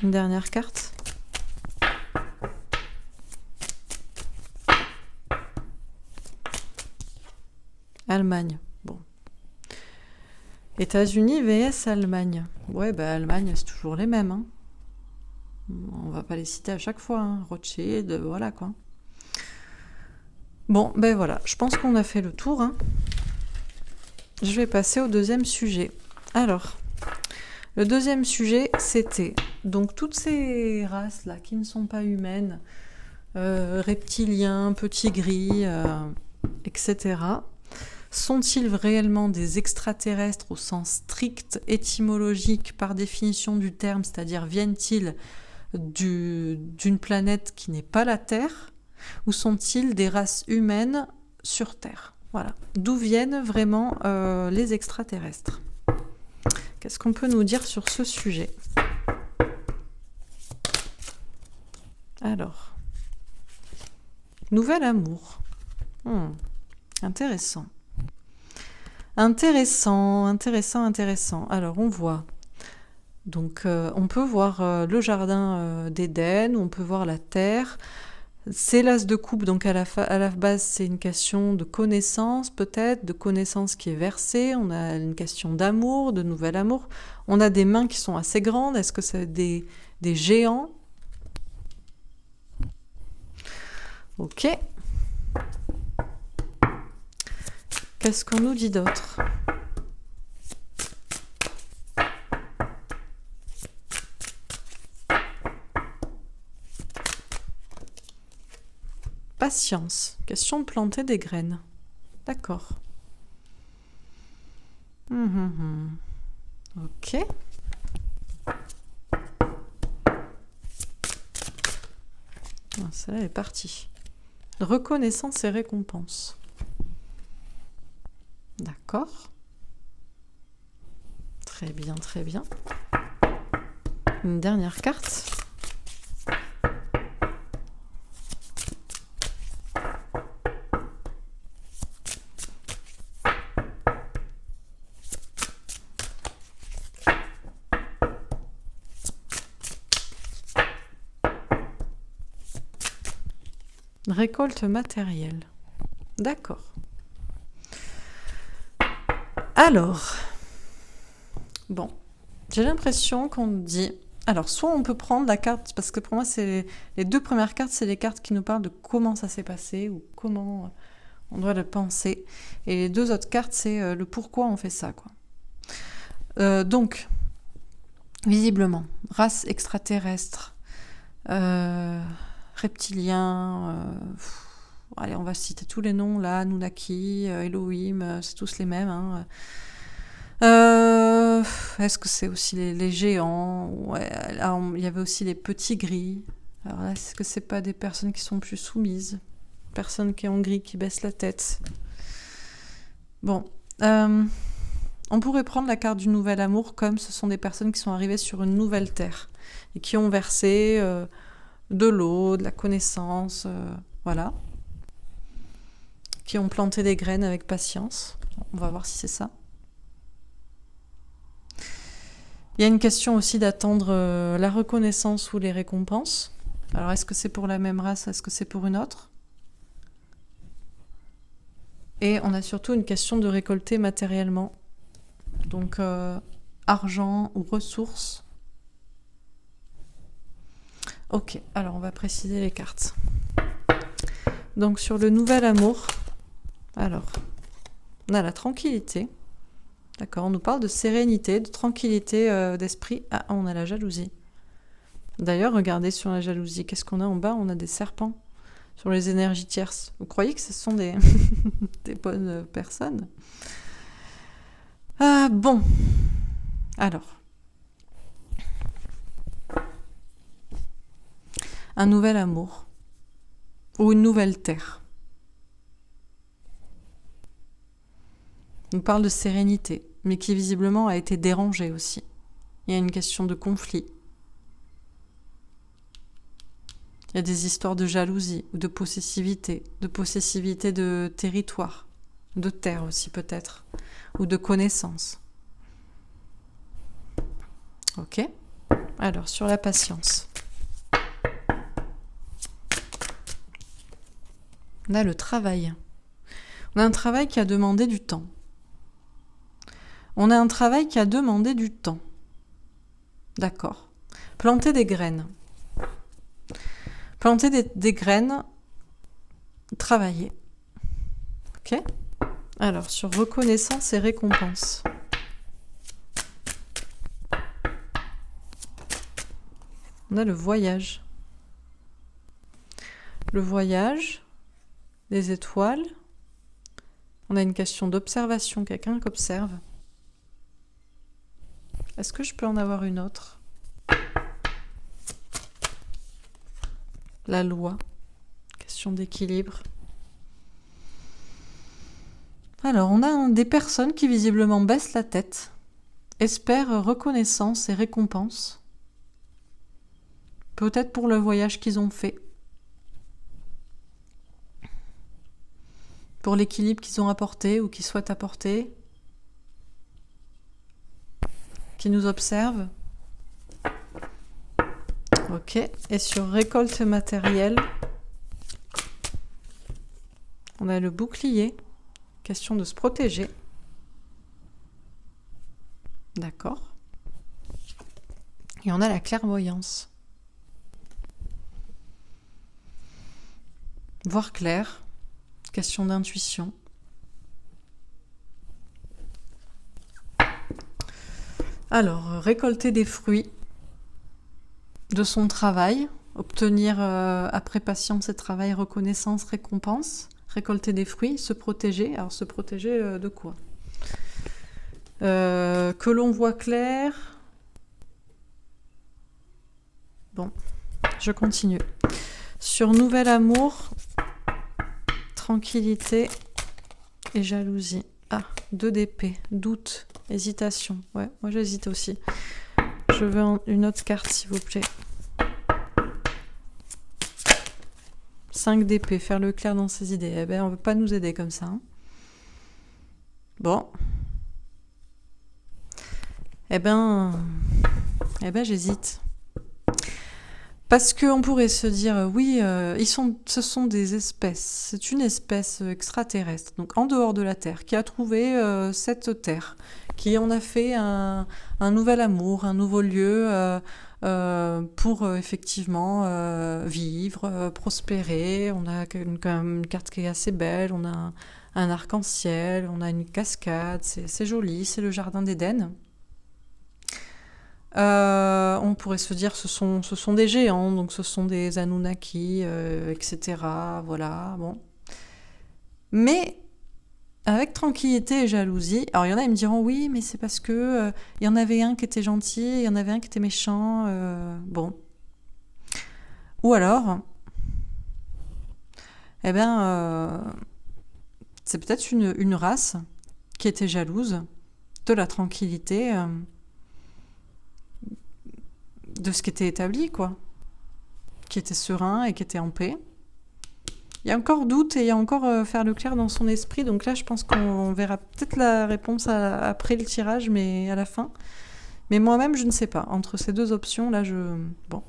Speaker 1: Une dernière carte. Allemagne. Bon. États-Unis vs Allemagne. Ouais, Allemagne, c'est toujours les mêmes, hein. On va pas les citer à chaque fois, hein. Rothschild, voilà quoi. Bon, voilà, je pense qu'on a fait le tour, hein. Je vais passer au deuxième sujet. Alors, le deuxième sujet, c'était donc toutes ces races-là qui ne sont pas humaines, reptiliens, petits gris, etc. Sont-ils réellement des extraterrestres au sens strict étymologique par définition du terme, c'est-à-dire viennent-ils d'une planète qui n'est pas la Terre, ou sont-ils des races humaines sur Terre? Voilà. D'où viennent vraiment les extraterrestres? Qu'est-ce qu'on peut nous dire sur ce sujet? Alors, nouvel amour. Intéressant. Intéressant. Alors, on voit. Donc, on peut voir le jardin d'Éden, on peut voir la terre. C'est l'as de coupe, donc à la base, c'est une question de connaissance, peut-être, de connaissance qui est versée. On a une question d'amour, de nouvel amour. On a des mains qui sont assez grandes. Est-ce que c'est des géants? Ok. Qu'est-ce qu'on nous dit d'autre? Patience. Question de planter des graines. D'accord. Ok. Celle-là est partie. Reconnaissance et récompense. D'accord. Très bien, très bien. Une dernière carte. Récolte matérielle. D'accord. Alors, bon, j'ai l'impression qu'on dit... Alors, soit on peut prendre la carte, parce que pour moi, c'est les deux premières cartes, c'est les cartes qui nous parlent de comment ça s'est passé ou comment on doit le penser. Et les deux autres cartes, c'est le pourquoi on fait ça, quoi. Donc, visiblement, race extraterrestre, reptilien, allez, on va citer tous les noms là, Anunnaki, Elohim, c'est tous les mêmes, hein. Est-ce que c'est aussi les géants? Ouais, alors, il y avait aussi les petits gris. Alors là, est-ce que c'est pas des personnes qui sont plus soumises? Personnes qui ont gris, qui baissent la tête? Bon, on pourrait prendre la carte du nouvel amour comme ce sont des personnes qui sont arrivées sur une nouvelle terre et qui ont versé de l'eau, de la connaissance, voilà, qui ont planté des graines avec patience. On va voir si c'est ça. Il y a une question aussi d'attendre la reconnaissance ou les récompenses. Alors, est-ce que c'est pour la même race? Est-ce que c'est pour une autre? Et on a surtout une question de récolter matériellement. Donc, argent ou ressources. Ok, alors on va préciser les cartes. Donc, sur le nouvel amour, alors, on a la tranquillité. D'accord, on nous parle de sérénité, de tranquillité d'esprit. Ah, on a la jalousie. D'ailleurs, regardez sur la jalousie, qu'est-ce qu'on a en bas? On a des serpents sur les énergies tierces. Vous croyez que ce sont des, des bonnes personnes? Ah, bon. Alors. Un nouvel amour. Ou une nouvelle terre. On parle de sérénité, mais qui visiblement a été dérangée aussi. Il y a une question de conflit. Il y a des histoires de jalousie ou de possessivité de territoire, de terre aussi peut-être, ou de connaissance. Ok. Alors, sur la patience. On a le travail. On a un travail qui a demandé du temps. On a un travail qui a demandé du temps. D'accord. Planter des graines. Planter des graines, travailler. Ok? Alors, sur reconnaissance et récompense. On a le voyage. Le voyage, les étoiles. On a une question d'observation, quelqu'un qui observe. Est-ce que je peux en avoir une autre? La loi, question d'équilibre. Alors, on a des personnes qui visiblement baissent la tête, espèrent reconnaissance et récompense. Peut-être pour le voyage qu'ils ont fait. Pour l'équilibre qu'ils ont apporté ou qu'ils souhaitent apporter. Qui nous observent. Ok. Et sur récolte matérielle, on a le bouclier. Question de se protéger. D'accord. Et on a la clairvoyance. Voir clair. Question d'intuition. Alors, récolter des fruits de son travail, obtenir après patience et travail, reconnaissance, récompense, récolter des fruits, se protéger. Alors, se protéger de quoi? Que l'on voit clair. Bon, je continue. Sur nouvel amour, tranquillité et jalousie. Ah, 2 d'épée, doute, hésitation. Ouais, moi j'hésite aussi. Je veux une autre carte, s'il vous plaît. 5 d'épée, faire le clair dans ses idées. Eh ben, on ne veut pas nous aider comme ça. Hein. Bon. Eh ben, j'hésite. Parce qu'on pourrait se dire, oui, ce sont des espèces. C'est une espèce extraterrestre, donc en dehors de la Terre, qui a trouvé cette Terre, qui en a fait un nouvel amour, un nouveau lieu pour effectivement vivre, prospérer. On a quand même une carte qui est assez belle, on a un arc-en-ciel, on a une cascade, c'est joli, c'est le jardin d'Éden. On pourrait se dire ce sont des géants, donc ce sont des Anunnaki, etc. Voilà, bon. Mais avec tranquillité et jalousie, alors il y en a, ils me diront oui, mais c'est parce que il y en avait un qui était gentil, il y en avait un qui était méchant, bon. Ou alors, eh ben, c'est peut-être une race qui était jalouse de la tranquillité de ce qui était établi, quoi. Qui était serein et qui était en paix. Il y a encore doute et il y a encore faire le clair dans son esprit. Donc là, je pense qu'on verra peut-être la réponse après le tirage, mais à la fin. Mais moi-même, je ne sais pas. Entre ces deux options, là, Bon.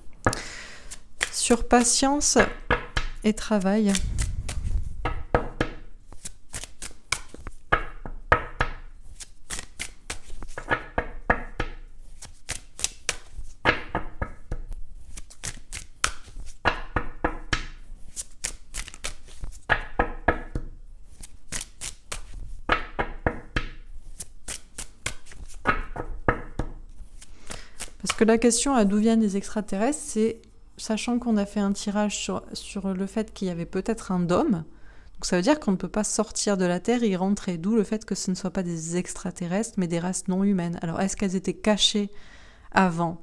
Speaker 1: Sur patience et travail. Parce que la question à d'où viennent les extraterrestres, c'est, sachant qu'on a fait un tirage sur le fait qu'il y avait peut-être un dôme, donc ça veut dire qu'on ne peut pas sortir de la Terre et y rentrer, d'où le fait que ce ne soient pas des extraterrestres, mais des races non humaines. Alors est-ce qu'elles étaient cachées avant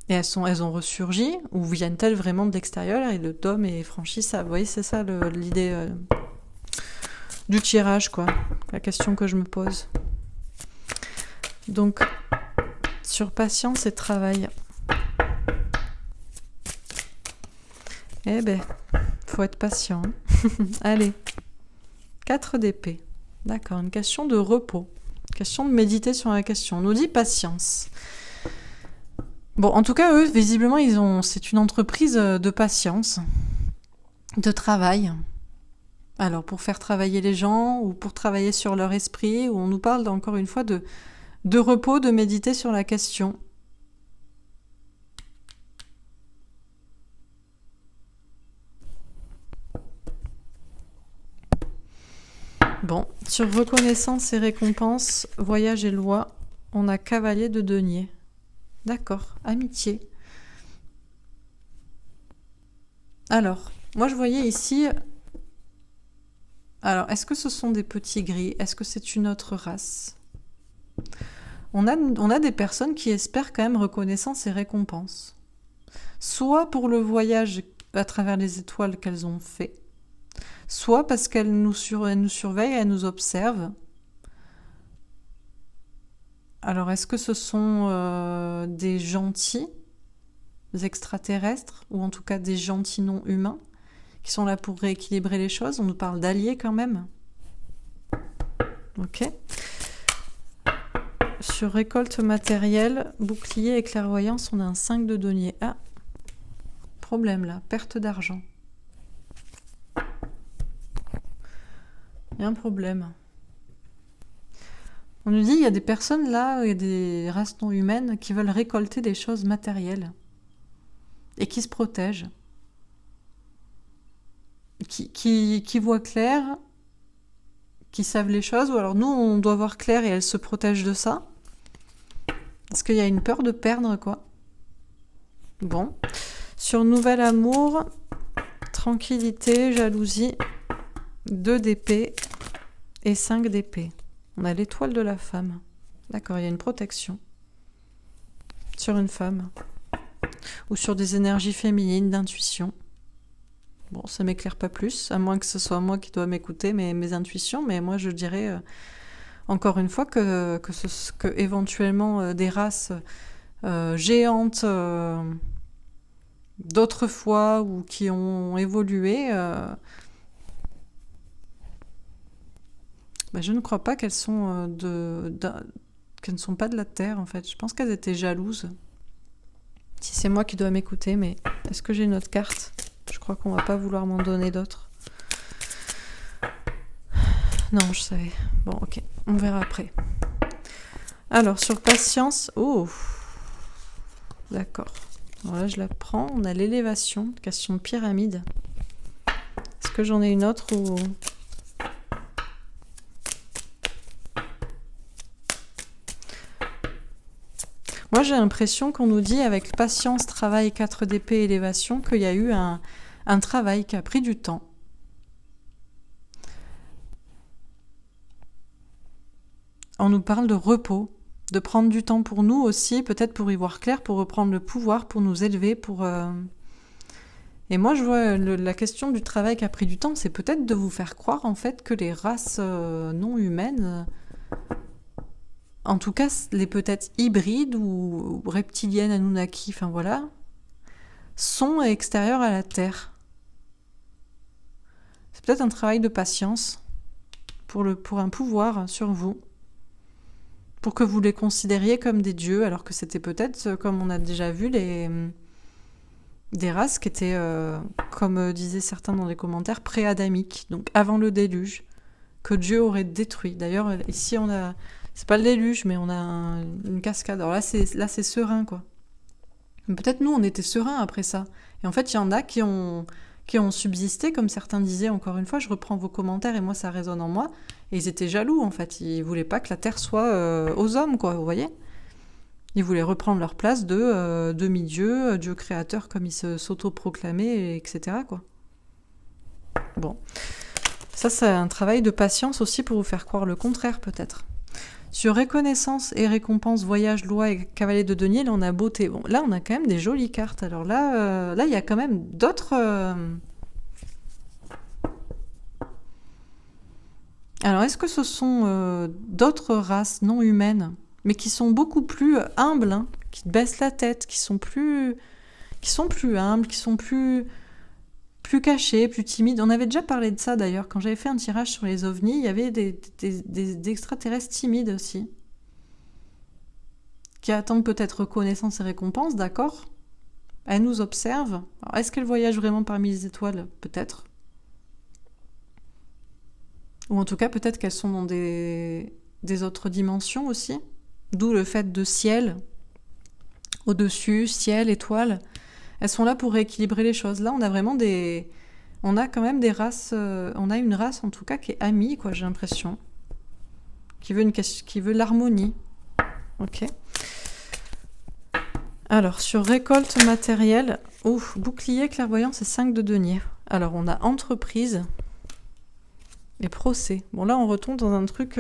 Speaker 1: et elles ont ressurgi, ou viennent-elles vraiment de l'extérieur et le dôme est franchi ça? Vous voyez, c'est ça l'idée du tirage, quoi. La question que je me pose. Donc, sur patience et travail. Eh ben, faut être patient. Allez, 4 d'épée. D'accord, une question de repos. Question de méditer sur la question. On nous dit patience. Bon, en tout cas, eux, visiblement, c'est une entreprise de patience, de travail. Alors, pour faire travailler les gens, ou pour travailler sur leur esprit, où on nous parle encore une fois de repos, de méditer sur la question. Bon, sur reconnaissance et récompense, voyage et loi, on a cavalier de denier. D'accord, amitié. Alors, moi je voyais ici... Alors, est-ce que ce sont des petits gris? Est-ce que c'est une autre race? On a des personnes qui espèrent quand même reconnaissance et récompense. Soit pour le voyage à travers les étoiles qu'elles ont fait, soit parce qu'elles nous surveillent, elles nous observent. Alors, est-ce que ce sont des gentils extraterrestres, ou en tout cas des gentils non humains, qui sont là pour rééquilibrer les choses? On nous parle d'alliés quand même. Ok. Sur récolte matérielle, bouclier et clairvoyance, on a un 5 de denier. Ah, problème là, perte d'argent. Il y a un problème. On nous dit il y a des personnes là, il y a des races non humaines qui veulent récolter des choses matérielles et qui se protègent, qui voient clair, qui savent les choses, ou alors nous on doit voir clair et elles se protègent de ça. Parce qu'il y a une peur de perdre, quoi. Bon. Sur nouvel amour, tranquillité, jalousie, 2 d'épée et 5 d'épée. On a l'étoile de la femme. D'accord, il y a une protection. Sur une femme. Ou sur des énergies féminines, d'intuition. Bon, ça m'éclaire pas plus, à moins que ce soit moi qui dois m'écouter, mes intuitions, mais moi je dirais... Encore une fois, que éventuellement des races géantes d'autrefois ou qui ont évolué, je ne crois pas qu'elles sont qu'elles ne sont pas de la Terre en fait. Je pense qu'elles étaient jalouses. Si c'est moi qui dois m'écouter, mais est-ce que j'ai une autre carte? Je crois qu'on va pas vouloir m'en donner d'autres. Non, je savais. Bon, ok. On verra après. Alors, sur patience... Oh, d'accord. Alors là, je la prends. On a l'élévation. Question de pyramide. Est-ce que j'en ai une autre ou... Moi, j'ai l'impression qu'on nous dit, avec patience, travail, 4 d'épée, élévation, qu'il y a eu un travail qui a pris du temps. On nous parle de repos, de prendre du temps pour nous aussi, peut-être pour y voir clair, pour reprendre le pouvoir, pour nous élever, pour Et moi, je vois la question du travail qui a pris du temps, c'est peut-être de vous faire croire en fait que les races non humaines, en tout cas les peut-être hybrides ou reptiliennes, Anunnaki, enfin voilà, sont extérieures à la Terre. C'est peut-être un travail de patience pour un pouvoir sur vous, pour que vous les considériez comme des dieux, alors que c'était peut-être, comme on a déjà vu, des races qui étaient, comme disaient certains dans les commentaires, pré-adamiques, donc avant le déluge, que Dieu aurait détruit. D'ailleurs, ici, c'est pas le déluge, mais on a une cascade. Alors là, c'est serein, quoi. Mais peut-être nous, on était sereins après ça. Et en fait, il y en a qui ont subsisté, comme certains disaient, encore une fois, je reprends vos commentaires et moi, ça résonne en moi. Et ils étaient jaloux, en fait. Ils voulaient pas que la Terre soit aux hommes, quoi, vous voyez ? Ils voulaient reprendre leur place de demi-dieu, dieu créateur, comme ils s'autoproclamaient, etc., quoi. Bon. Ça, c'est un travail de patience aussi pour vous faire croire le contraire, peut-être. Sur reconnaissance et récompense, voyage, loi et cavalier de denier, là, on a beauté. Bon, là, on a quand même des jolies cartes. Alors là, il y a quand même d'autres... Alors, est-ce que ce sont d'autres races non humaines, mais qui sont beaucoup plus humbles, hein, qui baissent la tête, qui sont plus humbles, qui sont plus cachés, plus timides. On avait déjà parlé de ça d'ailleurs. Quand j'avais fait un tirage sur les ovnis, il y avait des extraterrestres timides aussi, qui attendent peut-être reconnaissance et récompense, d'accord ? Elles nous observent. Alors, est-ce qu'elles voyagent vraiment parmi les étoiles ? Peut-être. Ou en tout cas, peut-être qu'elles sont dans des autres dimensions aussi. D'où le fait de ciel, au-dessus, ciel, étoile. Elles sont là pour rééquilibrer les choses. Là, on a vraiment on a quand même des races... on a une race, en tout cas, qui est amie, quoi, j'ai l'impression. Qui veut l'harmonie. Ok. Alors, sur récolte matérielle... Ouf, bouclier, clairvoyance et 5 de denier. Alors, on a entreprise et procès. Bon, là, on retombe dans un truc...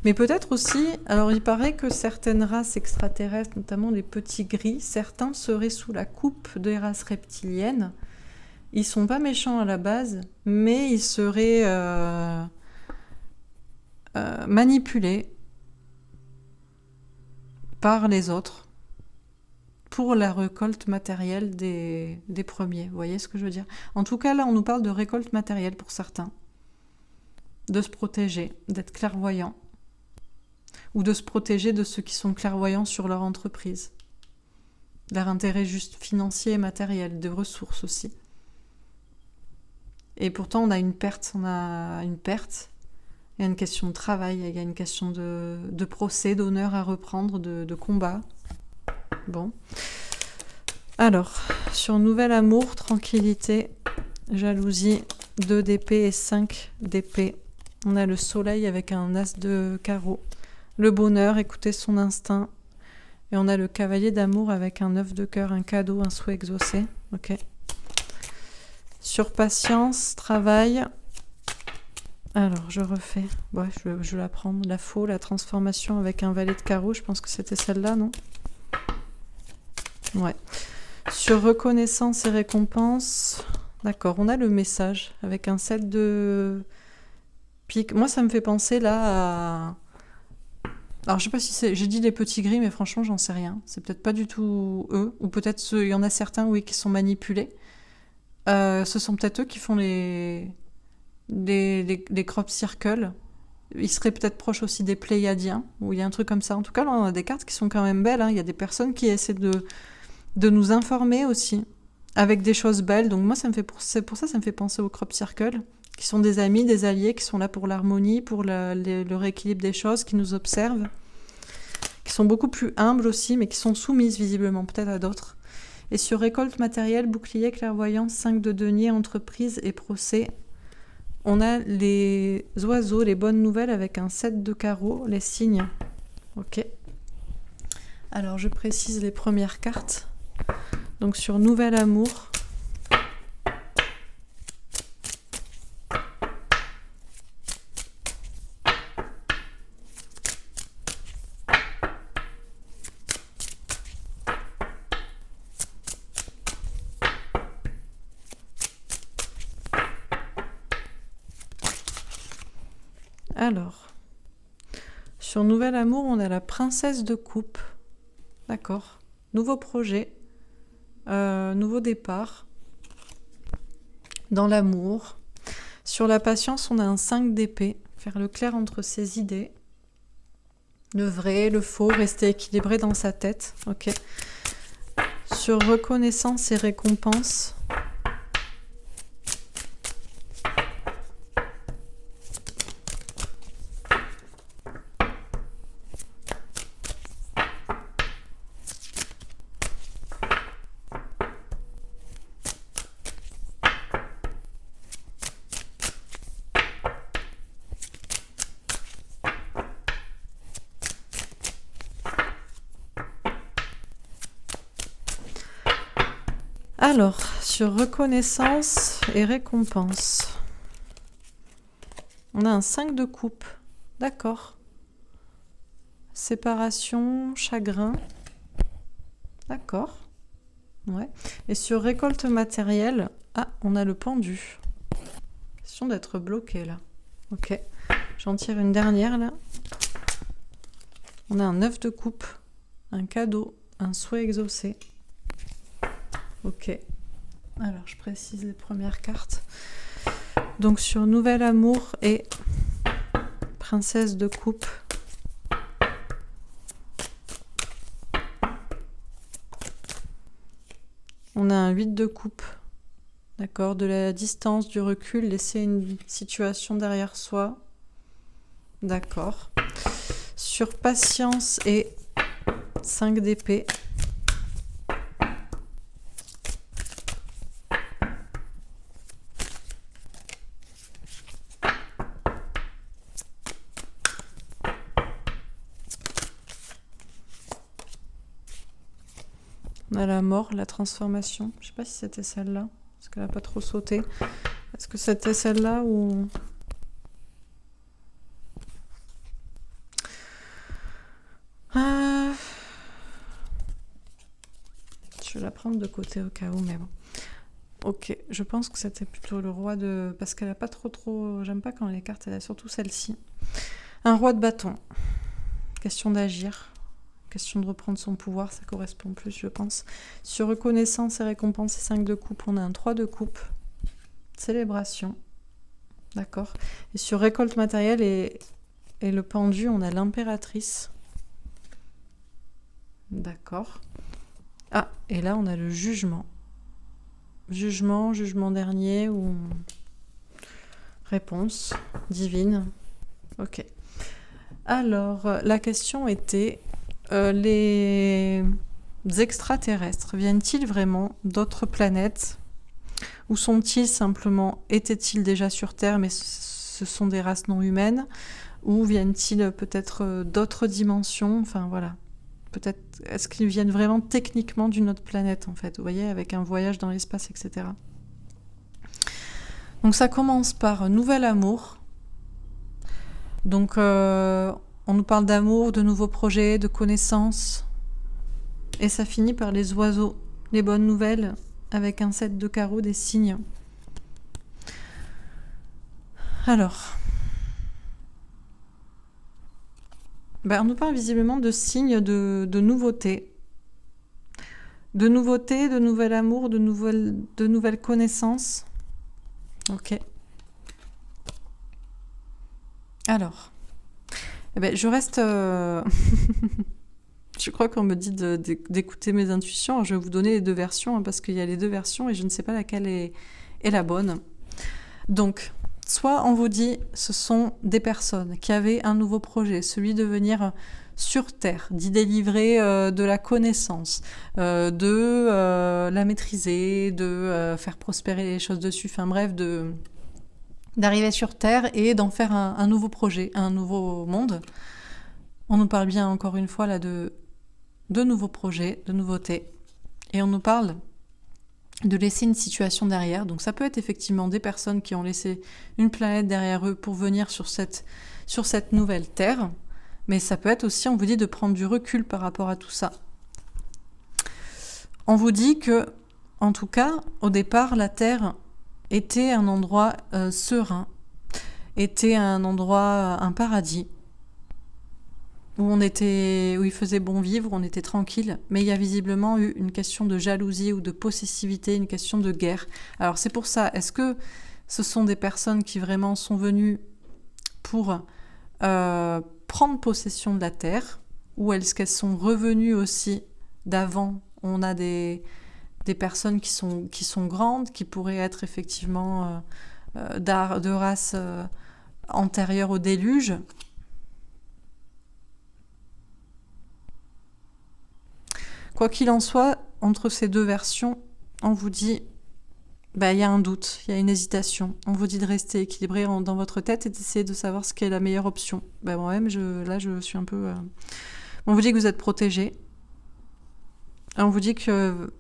Speaker 1: Mais peut-être aussi, alors il paraît que certaines races extraterrestres, notamment les petits gris, certains seraient sous la coupe des races reptiliennes. Ils sont pas méchants à la base, mais ils seraient manipulés par les autres pour la récolte matérielle des premiers. Vous voyez ce que je veux dire ? En tout cas, là, on nous parle de récolte matérielle pour certains. De se protéger, d'être clairvoyant. Ou de se protéger de ceux qui sont clairvoyants sur leur entreprise. Leur intérêt juste financier et matériel, de ressources aussi. Et pourtant, on a une perte. Il y a une question de travail, il y a une question de procès, d'honneur à reprendre, de combat. Bon. Alors, sur nouvel amour, tranquillité, jalousie, 2 d'épée et 5 d'épée. On a le soleil avec un as de carreau. Le bonheur, écouter son instinct. Et on a le cavalier d'amour avec un 9 de cœur, un cadeau, un souhait exaucé. Ok. Sur patience, travail. Alors, je refais. Ouais, je vais la prendre. La faux, la transformation avec un valet de carreau. Je pense que c'était celle-là, non ? Ouais. Sur reconnaissance et récompense. D'accord, on a le message avec un 7 de pique. Moi, ça me fait penser là à... Alors, je sais pas si j'ai dit les petits gris, mais franchement, j'en sais rien. C'est peut-être pas du tout eux. Ou peut-être il y en a certains, oui, qui sont manipulés. Ce sont peut-être eux qui font les crop circles. Ils seraient peut-être proches aussi des Pléiadiens, où il y a un truc comme ça. En tout cas, là, on a des cartes qui sont quand même belles. Hein. Il y a des personnes qui essaient de nous informer aussi, avec des choses belles. Donc moi, c'est pour ça ça me fait penser aux crop circles, qui sont des amis, des alliés, qui sont là pour l'harmonie, pour le rééquilibre des choses, qui nous observent, qui sont beaucoup plus humbles aussi, mais qui sont soumises visiblement peut-être à d'autres. Et sur récolte matérielle, bouclier, clairvoyance, 5 de denier, entreprise et procès, on a les oiseaux, les bonnes nouvelles avec un 7 de carreau, les signes. Ok. Alors je précise les premières cartes. Donc sur nouvel amour, Alors, sur Nouvel Amour, on a la princesse de coupe. D'accord. Nouveau projet, nouveau départ dans l'amour. Sur la patience, on a un 5 d'épée. Faire le clair entre ses idées. Le vrai, le faux, rester équilibré dans sa tête. Ok. Sur reconnaissance et récompense. Alors, sur reconnaissance et récompense, on a un 5 de coupe. D'accord. Séparation, chagrin. D'accord. Ouais. Et sur récolte matérielle, on a le pendu. Question d'être bloqué là. Ok. J'en tire une dernière là. On a un 9 de coupe, un cadeau, un souhait exaucé. Ok. Alors, je précise les premières cartes. Donc, sur Nouvel Amour et Princesse de coupe. On a un 8 de coupe. D'accord. De la distance, du recul, laisser une situation derrière soi. D'accord. Sur patience et 5 d'épée. On a la mort, la transformation. Je sais pas si c'était celle-là, parce qu'elle n'a pas trop sauté. Est-ce que c'était celle-là ou... Je vais la prendre de côté au cas où, mais bon. Ok, je pense que c'était plutôt le roi de... Parce qu'elle a pas trop... J'aime pas quand les cartes, elle a surtout celle-ci. Un roi de bâton. Question d'agir. Question de reprendre son pouvoir, ça correspond plus, je pense. Sur reconnaissance et récompense et 5 de coupe, on a un 3 de coupe. Célébration. D'accord. Et sur récolte matérielle et le pendu, on a l'impératrice. D'accord. Et là, on a le jugement. Jugement dernier ou réponse divine. Ok. Alors, la question était, les extraterrestres viennent-ils vraiment d'autres planètes? Ou sont-ils simplement, étaient-ils déjà sur Terre, mais ce sont des races non humaines? Ou viennent-ils peut-être d'autres dimensions? Enfin, voilà. Peut-être, est-ce qu'ils viennent vraiment techniquement d'une autre planète, en fait? Vous voyez, avec un voyage dans l'espace, etc. Donc, ça commence par Nouvel Amour. Donc, on nous parle d'amour, de nouveaux projets, de connaissances. Et ça finit par les oiseaux, les bonnes nouvelles, avec un 7 de carreaux, des signes. Alors, on nous parle visiblement de signes de nouveautés. De nouveautés, de nouvel amour, de nouvelles connaissances. Ok. Alors, je reste... Je crois qu'on me dit d'écouter mes intuitions. Alors, je vais vous donner les deux versions, parce qu'il y a les deux versions et je ne sais pas laquelle est la bonne. Donc, soit on vous dit ce sont des personnes qui avaient un nouveau projet, celui de venir sur Terre, d'y délivrer de la connaissance, de la maîtriser, de faire prospérer les choses dessus, enfin bref, d'arriver sur Terre et d'en faire un nouveau projet, un nouveau monde. On nous parle bien encore une fois là de nouveaux projets, de nouveautés. Et on nous parle de laisser une situation derrière. Donc ça peut être effectivement des personnes qui ont laissé une planète derrière eux pour venir sur cette nouvelle Terre. Mais ça peut être aussi, on vous dit de prendre du recul par rapport à tout ça. On vous dit que, en tout cas, au départ, la Terre était un endroit serein. était un endroit, un paradis, où il faisait bon vivre, où on était tranquille, mais il y a visiblement eu une question de jalousie ou de possessivité, une question de guerre. Alors c'est pour ça, est-ce que ce sont des personnes qui vraiment sont venues pour prendre possession de la terre, ou est-ce qu'elles sont revenues aussi d'avant? On a des personnes qui sont grandes, qui pourraient être effectivement de race antérieure au déluge. Quoi qu'il en soit, entre ces deux versions, on vous dit, il y a un doute, il y a une hésitation. On vous dit de rester équilibré dans votre tête et d'essayer de savoir ce qui est la meilleure option. Moi-même, je suis un peu... On vous dit que vous êtes protégé. On vous dit que...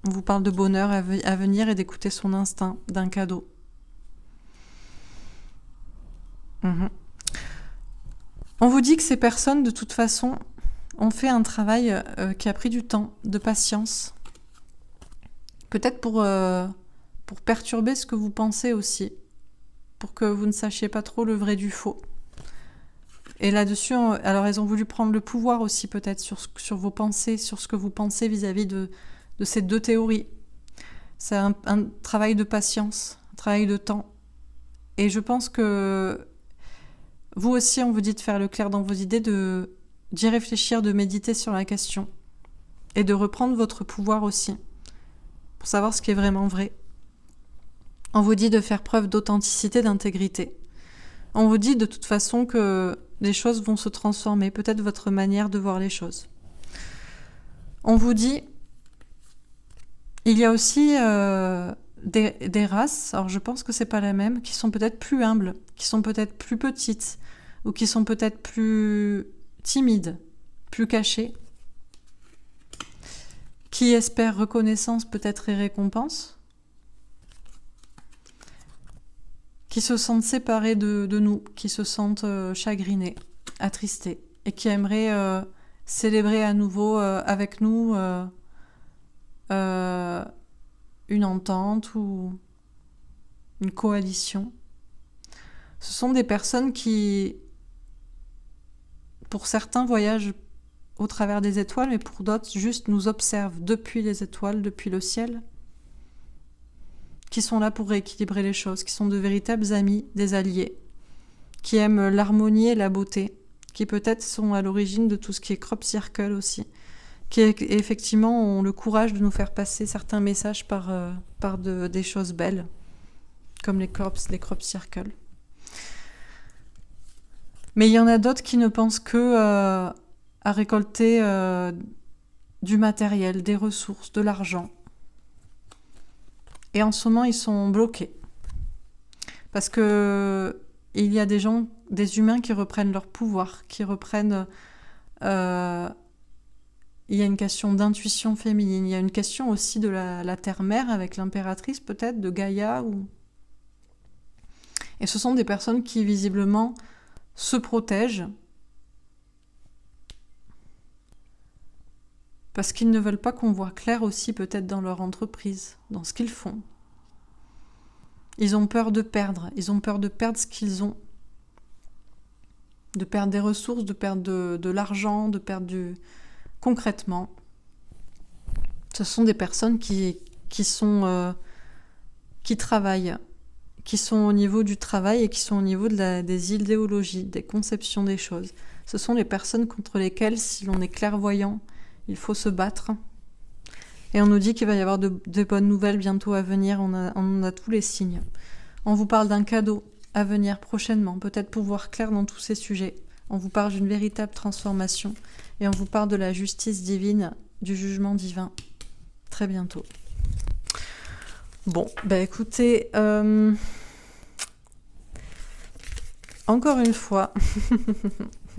Speaker 1: On vous parle de bonheur à venir et d'écouter son instinct, d'un cadeau. On vous dit que ces personnes, de toute façon, ont fait un travail qui a pris du temps, de patience. Peut-être pour perturber ce que vous pensez aussi, pour que vous ne sachiez pas trop le vrai du faux. Et là-dessus, alors elles ont voulu prendre le pouvoir aussi peut-être sur vos pensées, sur ce que vous pensez vis-à-vis de ces deux théories. C'est un travail de patience, un travail de temps. Et je pense que vous aussi, on vous dit de faire le clair dans vos idées, d'y réfléchir, de méditer sur la question et de reprendre votre pouvoir aussi pour savoir ce qui est vraiment vrai. On vous dit de faire preuve d'authenticité, d'intégrité. On vous dit de toute façon que les choses vont se transformer, peut-être votre manière de voir les choses. On vous dit, il y a aussi des races, alors je pense que c'est pas la même, qui sont peut-être plus humbles, qui sont peut-être plus petites, ou qui sont peut-être plus timides, plus cachées, qui espèrent reconnaissance peut-être et récompense, qui se sentent séparés de nous, qui se sentent chagrinés, attristés, et qui aimeraient célébrer à nouveau avec nous une entente ou une coalition. Ce sont des personnes qui, pour certains, voyagent au travers des étoiles, mais pour d'autres, juste nous observent depuis les étoiles, depuis le ciel, qui sont là pour rééquilibrer les choses, qui sont de véritables amis, des alliés, qui aiment l'harmonie et la beauté, qui peut-être sont à l'origine de tout ce qui est crop circle aussi, qui effectivement ont le courage de nous faire passer certains messages par des choses belles, comme les crop circles. Mais il y en a d'autres qui ne pensent que à récolter du matériel, des ressources, de l'argent. Et en ce moment, ils sont bloqués. Parce que il y a des humains qui reprennent leur pouvoir, qui reprennent... il y a une question d'intuition féminine, il y a une question aussi de la terre-mère avec l'impératrice peut-être, de Gaïa. Et ce sont des personnes qui visiblement se protègent parce qu'ils ne veulent pas qu'on voit clair aussi peut-être dans leur entreprise, dans ce qu'ils font. Ils ont peur de perdre ce qu'ils ont, de perdre des ressources, de perdre de l'argent, de perdre concrètement. Ce sont des personnes qui travaillent, qui sont au niveau du travail et qui sont au niveau des idéologies, des conceptions des choses. Ce sont les personnes contre lesquelles, si l'on est clairvoyant, il faut se battre. Et on nous dit qu'il va y avoir de bonnes nouvelles bientôt à venir, on a tous les signes. On vous parle d'un cadeau à venir prochainement, peut-être pour voir clair dans tous ces sujets. On vous parle d'une véritable transformation et on vous parle de la justice divine, du jugement divin, très bientôt. Bon, écoutez, encore une fois,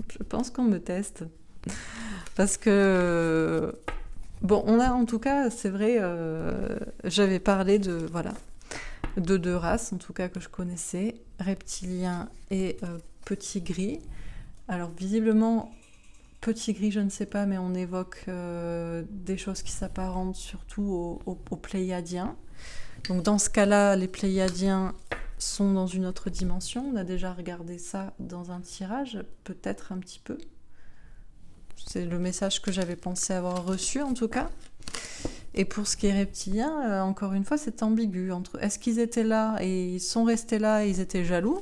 Speaker 1: je pense qu'on me teste, parce que, on a en tout cas, c'est vrai, j'avais parlé de deux races, en tout cas que je connaissais, reptilien et petit gris. Alors visiblement, petit gris, je ne sais pas, mais on évoque des choses qui s'apparentent surtout aux Pléiadiens. Donc dans ce cas-là, les Pléiadiens sont dans une autre dimension. On a déjà regardé ça dans un tirage, peut-être un petit peu. C'est le message que j'avais pensé avoir reçu en tout cas. Et pour ce qui est reptilien, encore une fois, c'est ambigu. Est-ce qu'ils étaient là et ils sont restés là et ils étaient jaloux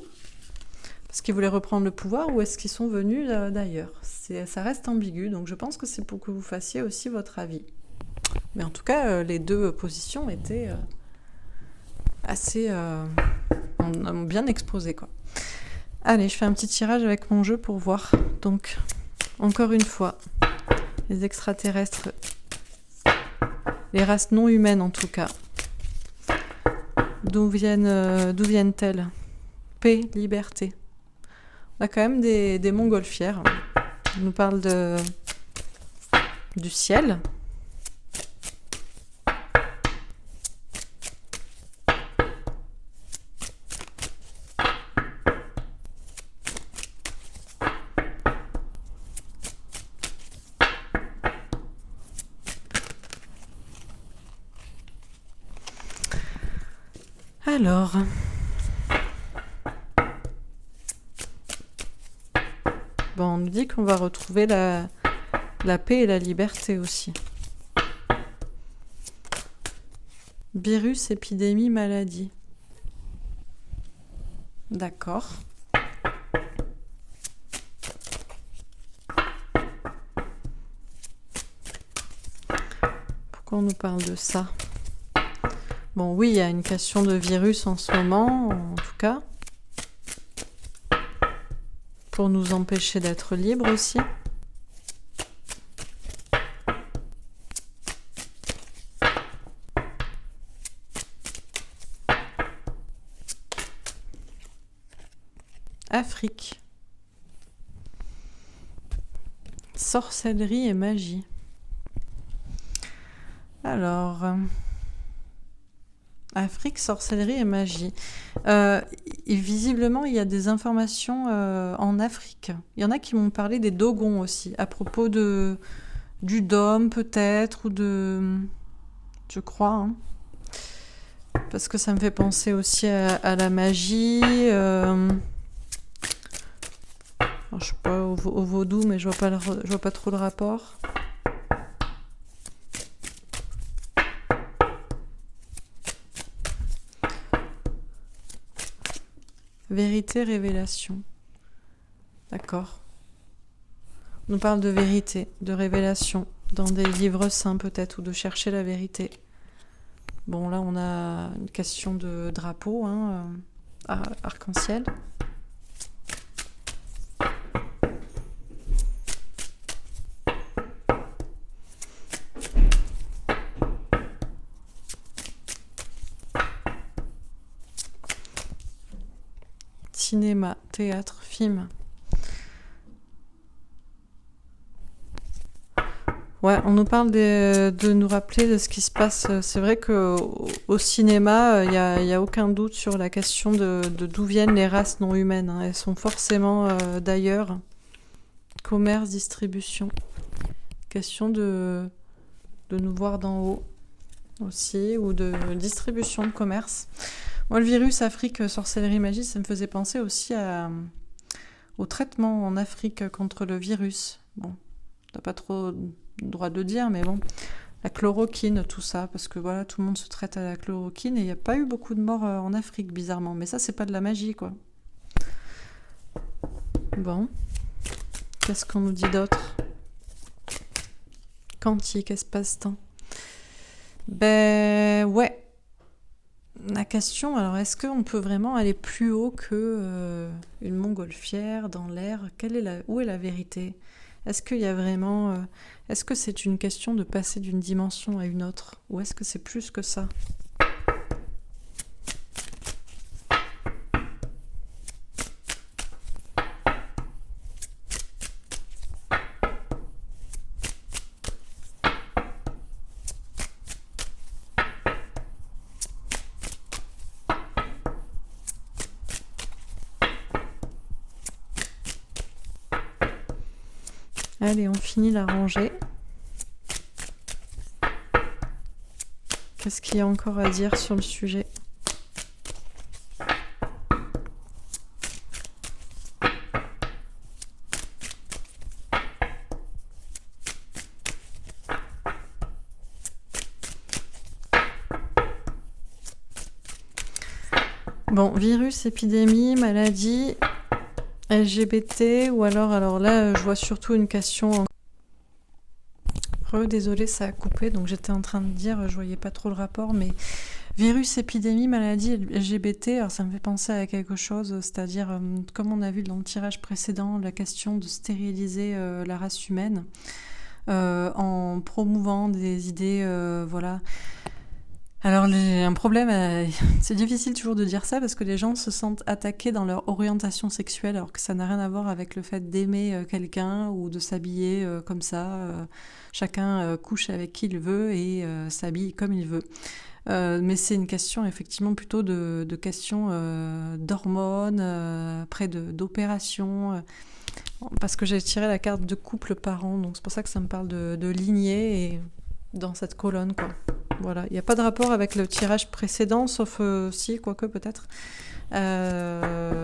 Speaker 1: parce qu'ils voulaient reprendre le pouvoir, ou est-ce qu'ils sont venus d'ailleurs? Ça reste ambigu, donc je pense que c'est pour que vous fassiez aussi votre avis. Mais en tout cas, les deux positions étaient assez bien exposées, quoi. Allez, je fais un petit tirage avec mon jeu pour voir. Donc, encore une fois, les extraterrestres, les races non humaines en tout cas, d'où viennent-elles? Paix, liberté. On a quand même des montgolfières. On nous parle du ciel. Alors, bon, on nous dit qu'on va retrouver la paix et la liberté aussi. Virus, épidémie, maladie. D'accord. Pourquoi on nous parle de ça? Bon, oui, il y a une question de virus en ce moment, en tout cas. Pour nous empêcher d'être libres aussi. Afrique. Sorcellerie et magie. Alors... Afrique, sorcellerie et magie. Et visiblement, il y a des informations en Afrique. Il y en a qui m'ont parlé des Dogons aussi, à propos du Dôme peut-être, ou de... Je crois, hein. Parce que ça me fait penser aussi à la magie. Alors, je sais pas, au vaudou, mais je vois pas trop le rapport. Vérité, révélation. D'accord. On nous parle de vérité, de révélation, dans des livres saints peut-être, ou de chercher la vérité. Bon, là, on a une question de drapeau, hein, arc-en-ciel. Cinéma, théâtre, film. Ouais, on nous parle de nous rappeler de ce qui se passe. C'est vrai qu'au cinéma, il y a aucun doute sur la question de d'où viennent les races non humaines, hein. Elles sont forcément d'ailleurs. Commerce, distribution. Question de nous voir d'en haut aussi, ou de distribution de commerce. Moi, le virus, Afrique, sorcellerie, magie, ça me faisait penser aussi au traitement en Afrique contre le virus. Bon, t'as pas trop le droit de dire, mais bon, la chloroquine, tout ça, parce que voilà, tout le monde se traite à la chloroquine, et il n'y a pas eu beaucoup de morts en Afrique, bizarrement. Mais ça, c'est pas de la magie, quoi. Bon, qu'est-ce qu'on nous dit d'autre? Quantique, espace-temps. Ben, ouais. La question, alors est-ce qu'on peut vraiment aller plus haut que une montgolfière dans l'air? Où est la vérité? Est-ce qu'il y a vraiment... est-ce que c'est une question de passer d'une dimension à une autre? Ou est-ce que c'est plus que ça? Allez, on finit la rangée. Qu'est-ce qu'il y a encore à dire sur le sujet? Bon, virus, épidémie, maladie, LGBT, ou alors là, je vois surtout une question. Désolée, ça a coupé, donc j'étais en train de dire, je voyais pas trop le rapport, mais virus, épidémie, maladie, LGBT, alors ça me fait penser à quelque chose, c'est-à-dire, comme on a vu dans le tirage précédent, la question de stériliser la race humaine, en promouvant des idées, voilà. Alors j'ai un problème, c'est difficile toujours de dire ça parce que les gens se sentent attaqués dans leur orientation sexuelle alors que ça n'a rien à voir avec le fait d'aimer quelqu'un ou de s'habiller comme ça. Chacun couche avec qui il veut et s'habille comme il veut. Mais c'est une question effectivement plutôt de questions d'hormones, après d'opérations. Parce que j'ai tiré la carte de couple par an, donc c'est pour ça que ça me parle de lignée et dans cette colonne, quoi. Voilà, il n'y a pas de rapport avec le tirage précédent, sauf si, quoique peut-être.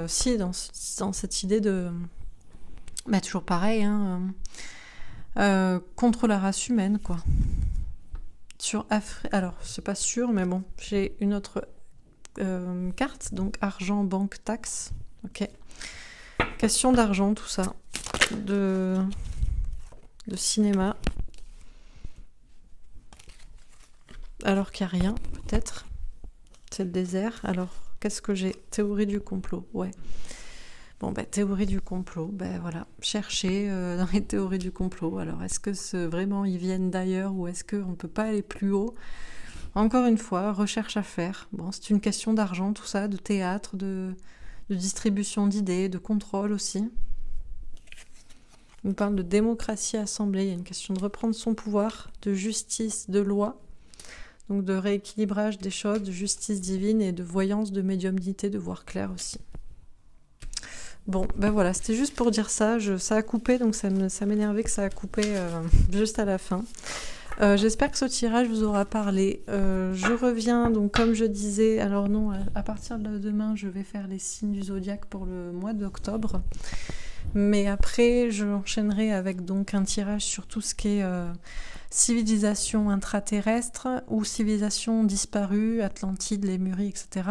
Speaker 1: Si, dans cette idée de... Bah, toujours pareil, hein, contre la race humaine, quoi. Sur alors, c'est pas sûr, mais bon, j'ai une autre carte, donc argent, banque, taxe. Ok. Question d'argent, tout ça. De cinéma. Alors qu'il n'y a rien, peut-être. C'est le désert. Alors, qu'est-ce que j'ai? Théorie du complot, ouais. Bon, théorie du complot, voilà. Chercher dans les théories du complot. Alors, est-ce que vraiment ils viennent d'ailleurs ou est-ce qu'on ne peut pas aller plus haut? Encore une fois, recherche à faire. Bon, c'est une question d'argent, tout ça, de théâtre, de distribution d'idées, de contrôle aussi. On parle de démocratie assemblée. Il y a une question de reprendre son pouvoir, de justice, de loi. Donc de rééquilibrage des choses, de justice divine et de voyance, de médiumnité, de voir clair aussi. Bon, voilà, c'était juste pour dire ça. Ça a coupé, donc ça m'énervait que ça a coupé juste à la fin. J'espère que ce tirage vous aura parlé. Je reviens, donc comme je disais, alors non, à partir de demain, je vais faire les signes du zodiaque pour le mois d'octobre. Mais après, je enchaînerai avec donc un tirage sur tout ce qui est civilisation intraterrestre ou civilisation disparue, Atlantide, Lémurie, etc.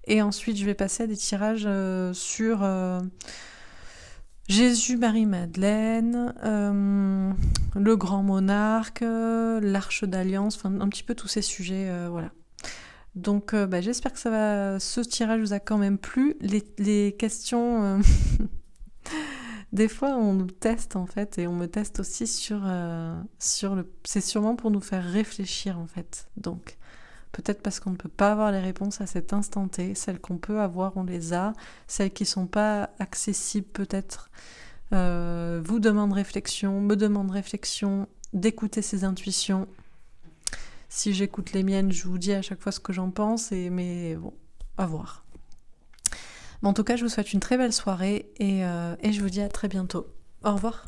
Speaker 1: Et ensuite, je vais passer à des tirages sur Jésus, Marie-Madeleine, le grand monarque, l'arche d'alliance, enfin un petit peu tous ces sujets, voilà. Donc j'espère que ce tirage vous a quand même plu. Les questions... Des fois, on nous teste en fait, et on me teste aussi sur le... C'est sûrement pour nous faire réfléchir en fait. Donc, peut-être parce qu'on ne peut pas avoir les réponses à cet instant T. Celles qu'on peut avoir, on les a. Celles qui ne sont pas accessibles, peut-être, vous demandent réflexion, me demandent réflexion, d'écouter ses intuitions. Si j'écoute les miennes, je vous dis à chaque fois ce que j'en pense, mais bon, à voir. Mais en tout cas, je vous souhaite une très belle soirée et je vous dis à très bientôt. Au revoir.